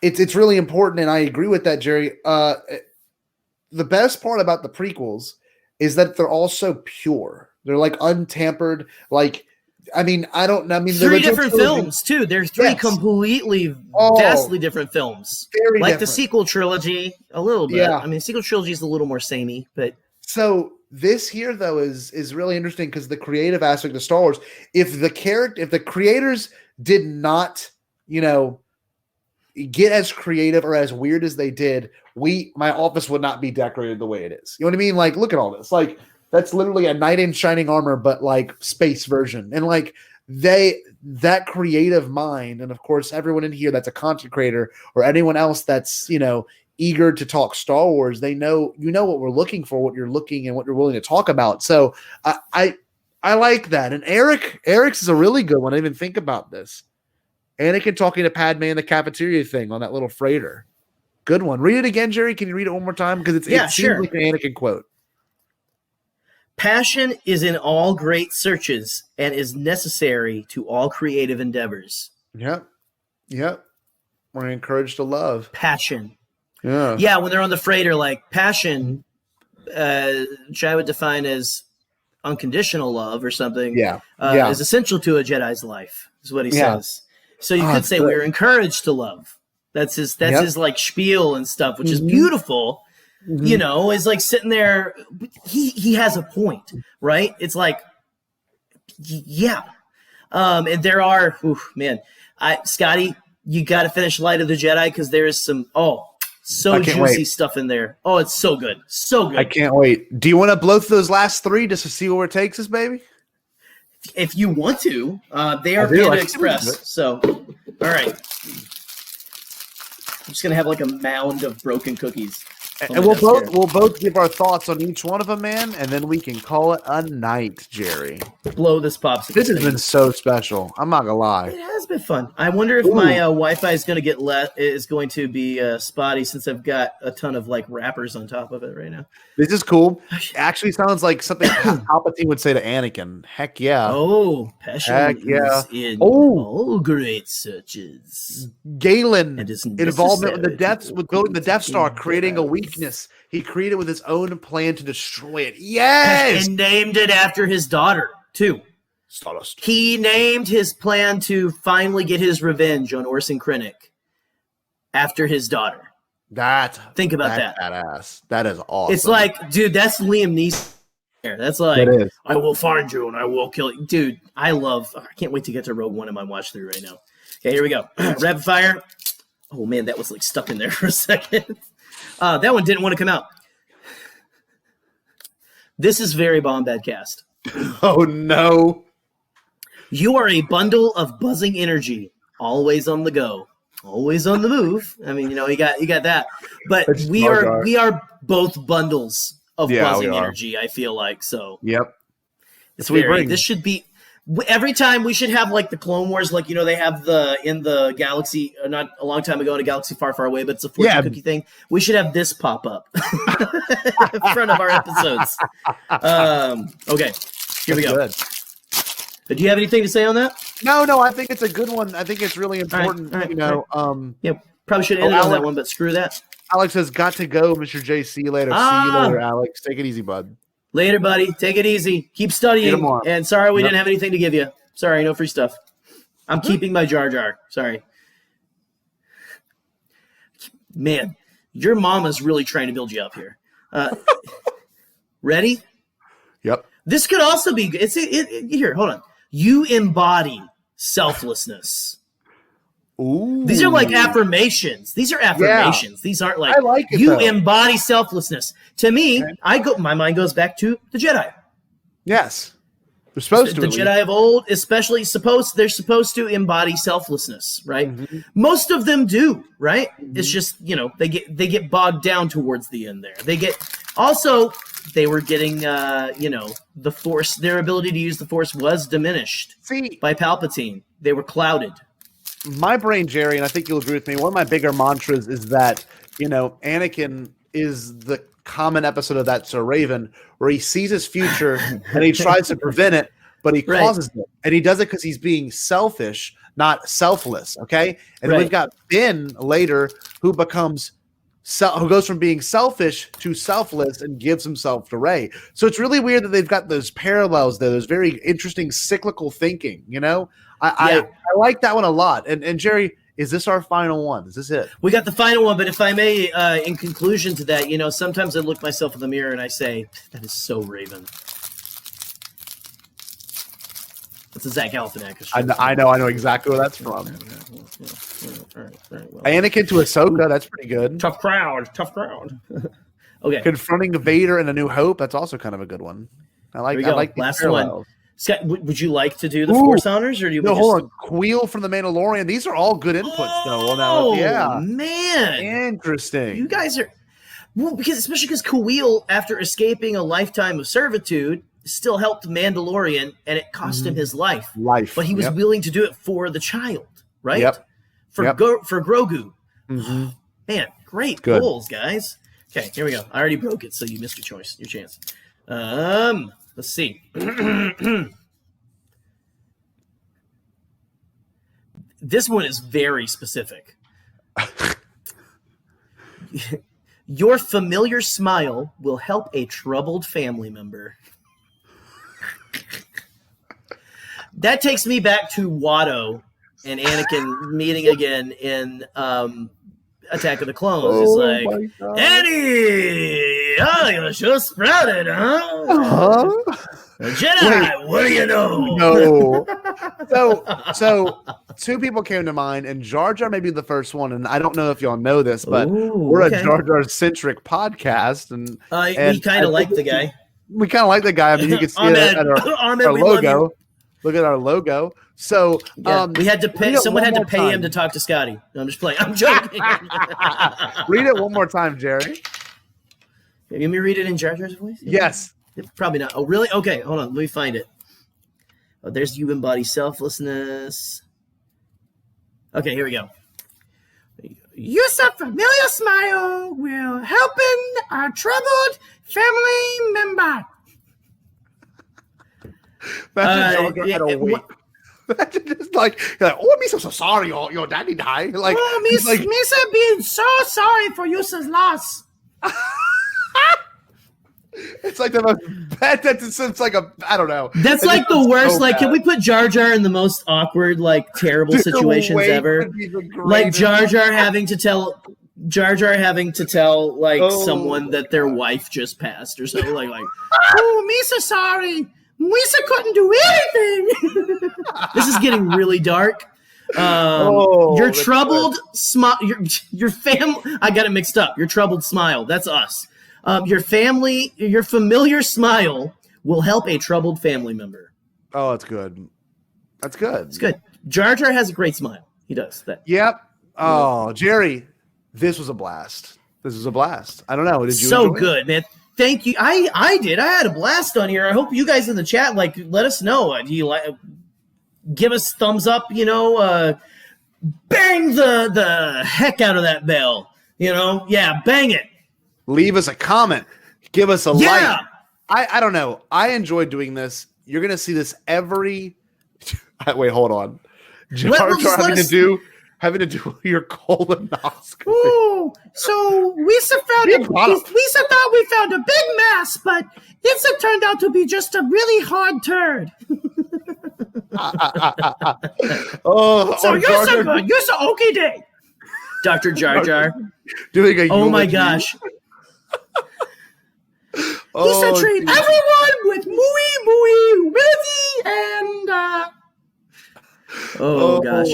It's really important, and I agree with that, Jerry. The best part about the prequels is that they're all so pure. They're like untampered. Like, I mean, three different films too. There's three completely, vastly different films. Very like different. the sequel trilogy, a little bit. Yeah. I mean, the sequel trilogy is a little more samey, but so this here though is really interesting because the creative aspect of Star Wars. If the creators did not, get as creative or as weird as they did, my office would not be decorated the way it is. You know what I mean? Like, look at all this. Like, that's literally a knight in shining armor, but like space version. And like that creative mind, and of course everyone in here that's a content creator or anyone else that's, eager to talk Star Wars, they know, what we're looking for, what you're looking and what you're willing to talk about. So I like that. And Eric's is a really good one. I didn't even think about this. Anakin talking to Padme in the cafeteria thing on that little freighter. Good one. Read it again, Jerry. Can you read it one more time? Because it seems like an Anakin quote. Passion is in all great searches and is necessary to all creative endeavors. Yep. We're encouraged to love. Passion. Yeah. Yeah, when they're on the freighter, like passion, which I would define as unconditional love or something, is essential to a Jedi's life, is what he says. So you could say we're encouraged to love. That's his like spiel and stuff, which is beautiful. Is like sitting there. He has a point, right? It's like, and there are, Scotty, you got to finish Light of the Jedi because there is some juicy stuff in there. Oh, it's so good, so good. I can't wait. Do you want to blow through those last three just to see where it takes us, baby? If you want to, they are Panda Express. So, all right. I'm just gonna have like a mound of broken cookies. And we'll both give our thoughts on each one of them, man, and then we can call it a night, Jerry. Blow this popsicle. This has been so special. I'm not gonna lie. It has been fun. I wonder if my Wi-Fi is going to be spotty since I've got a ton of like wrappers on top of it right now. This is cool. Actually, sounds like something Palpatine would say to Anakin. Heck yeah. Oh, passion is in all great searches. Galen involvement with building the Death Star, creating a weakness. He created with his own plan to destroy it. Yes, and named it after his daughter too. Stardust. He named his plan to finally get his revenge on Orson Krennic after his daughter. Think about that. Badass. That is awesome. It's like, dude, that's Liam Neeson. That's like, I will find you and I will kill you. Dude, I can't wait to get to Rogue One in my watch through right now. Okay, here we go. Rapid fire. Oh man, that was like stuck in there for a second. That one didn't want to come out. This is very Bombadcast. Oh no. You are a bundle of buzzing energy, always on the go, always on the move. I mean, you got that. But we are both bundles of buzzing energy, I feel like. So yep. This should be every time we should have like the Clone Wars, like they have in the galaxy, not a long time ago in a galaxy far, far away, but it's a fortune cookie thing. We should have this pop up in front of our episodes. Okay, here we go. Good. Do you have anything to say on that? No, I think it's a good one. I think it's really important. All right. Probably should end on that one, but screw that. Alex has got to go, Mr. J. See you later. See you later, Alex. Take it easy, bud. Later, buddy. Take it easy. Keep studying. And sorry we didn't have anything to give you. Sorry, no free stuff. I'm keeping my Jar Jar. Sorry. Man, your mama's really trying to build you up here. Ready? Yep. This could also be here, hold on. You embody selflessness. Ooh. These are like affirmations. These are affirmations. These aren't like, I like it, you though. embody selflessness. To me, my mind goes back to the Jedi. Yes. They're supposed to. The Jedi of old, especially they're supposed to embody selflessness, right? Mm-hmm. Most of them do, right? It's just, they get bogged down towards the end there. They were getting, the Force, their ability to use the Force was diminished by Palpatine. They were clouded. My brain, Jerry, and I think you'll agree with me, one of my bigger mantras is that, Anakin is the common episode of That's So Raven, where he sees his future and he tries to prevent it, but he causes it. And he does it because he's being selfish, not selfless, okay? And we've got Ben later who goes from being selfish to selfless and gives himself to Rey. So it's really weird that they've got those parallels there. There's very interesting cyclical thinking, I like that one a lot. And Jerry, is this our final one? Is this it? We got the final one, but if I may, in conclusion to that, sometimes I look myself in the mirror and I say, that is so Raven. That's a Zach Galifianakis. I know exactly where that's from. All right, well. Anakin to Ahsoka, that's pretty good. Tough crowd. Okay. Confronting Vader in A New Hope, that's also kind of a good one. I like last one. Scott, would you like to do the Force honors, or do you? No, hold on. Queel from The Mandalorian. These are all good inputs, though. Oh, yeah, man, interesting. You guys are especially because Queel, after escaping a lifetime of servitude, still helped Mandalorian, and it cost him his life. But he was willing to do it for the child, right? Yep. For Grogu. Mm-hmm. Man, great goals, guys. Okay, here we go. I already broke it, so you missed your chance. Let's see. This one is very specific. Your familiar smile will help a troubled family member. That takes me back to Watto and Anakin meeting again in Attack of the Clones. It's like, Eddie, you're so sprouted, huh? Jedi, what do you know? No. So two people came to mind, and Jar Jar may be the first one, and I don't know if y'all know this, but we're a Jar Jar centric podcast, and we kind of like the guy. We kind of like the guy. I mean, you can see it at our logo. Look at our logo. So we had to pay. Someone had to pay him to talk to Scotty. No, I'm just playing. I'm joking. Read it one more time, Jerry. You want me to read it in Jar Jar's voice? Yes. Probably not. Oh, really? Okay, hold on. Let me find it. Oh, there's you embody selflessness. Okay, here we go. Use a familiar smile will helping our troubled family member. Imagine just like, oh, me so sorry, your daddy died. Like, Misa being so sorry for Yusa's loss. It's like the most bad. It's like I don't know. That's like the worst. So can we put Jar Jar in the most awkward, terrible situations ever? Like Jar Jar having to tell someone that their wife just passed or something like oh, Misa sorry. Misa couldn't do anything. This is getting really dark. Your troubled smile. Your family. I got it mixed up. Your troubled smile. That's us. Your familiar smile will help a troubled family member. Oh, that's good. That's good. It's good. Jar Jar has a great smile. He does that. Yep. Oh, Jerry, this was a blast. I don't know. Did you? So good, man. Thank you. I did. I had a blast on here. I hope you guys in the chat let us know. Do you give us thumbs up? Bang the heck out of that bell. Bang it. Leave us a comment. Give us a like. I don't know. I enjoy doing this. You're going to see this every... Wait, hold on. Jar Jar having to do your colonoscopy. Ooh, so Lisa thought we found a big mass, but it turned out to be just a really hard turd. So you're so good. You're so okay day. Dr. Jar Jar. Doing a oh my gosh. Lisa treat everyone with mooey humility and oh gosh,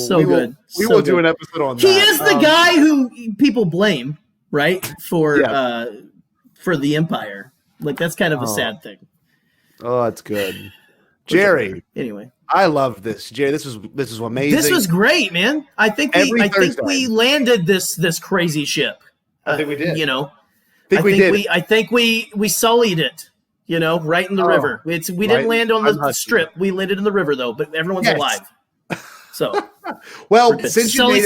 so good. We will do an episode on that. He is the guy who people blame, right, for the Empire. Like that's kind of a sad thing. Oh, that's good. Jerry. Anyway, I love this, Jerry. This was amazing. this was great, man. I think we landed this crazy ship. I think we did. You know, I think we sullied it. You know, right in the river. We didn't land on the strip. We landed in the river though. But everyone's alive. So, well, since you made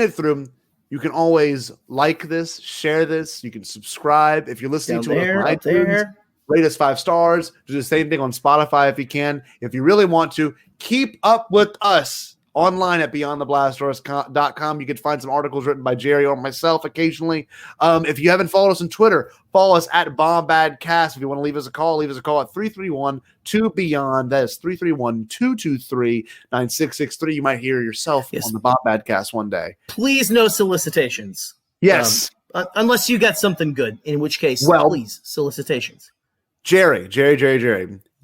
it through, you can always like this, share this. You can subscribe if you're listening to it on iTunes. Rate us 5 stars. Do the same thing on Spotify if you can. If you really want to, keep up with us online at beyondtheblastdoors.com. You can find some articles written by Gerry or myself occasionally. If you haven't followed us on Twitter, follow us at Bombadcast. If you want to leave us a call at 331-2BEYOND. That is 331-223-9663. You might hear yourself on the Bombadcast one day. Please, no solicitations. Yes. Unless you got something good, in which case, please, solicitations. Jerry. If you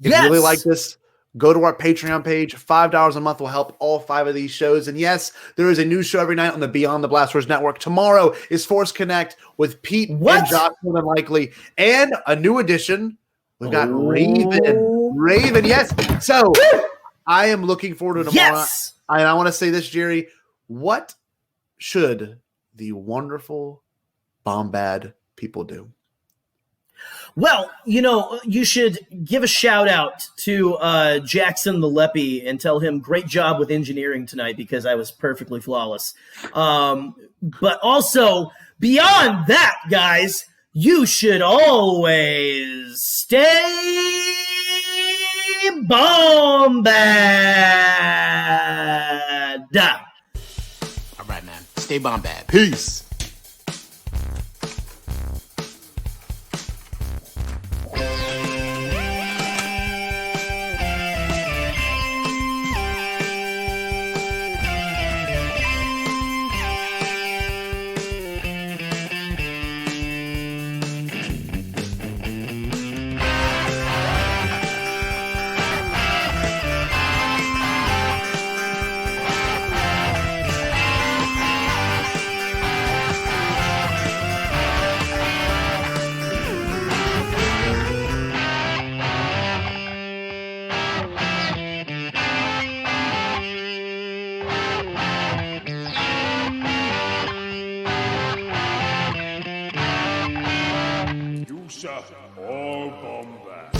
really like this, go to our Patreon page. $5 a month will help all 5 of these shows. And yes, there is a new show every night on the Beyond the Blast Doors Network. Tomorrow is Force Connect with Pete and Josh more than likely. And a new addition, we've got Raven, yes. So I am looking forward to tomorrow. Yes. And I want to say this, Jerry. What should the wonderful Bombad people do? Well, you should give a shout out to Jackson the Leppy and tell him great job with engineering tonight because I was perfectly flawless. But also, beyond that, guys, you should always stay Bombad. All right, man. Stay Bombad. Peace. All Bombad.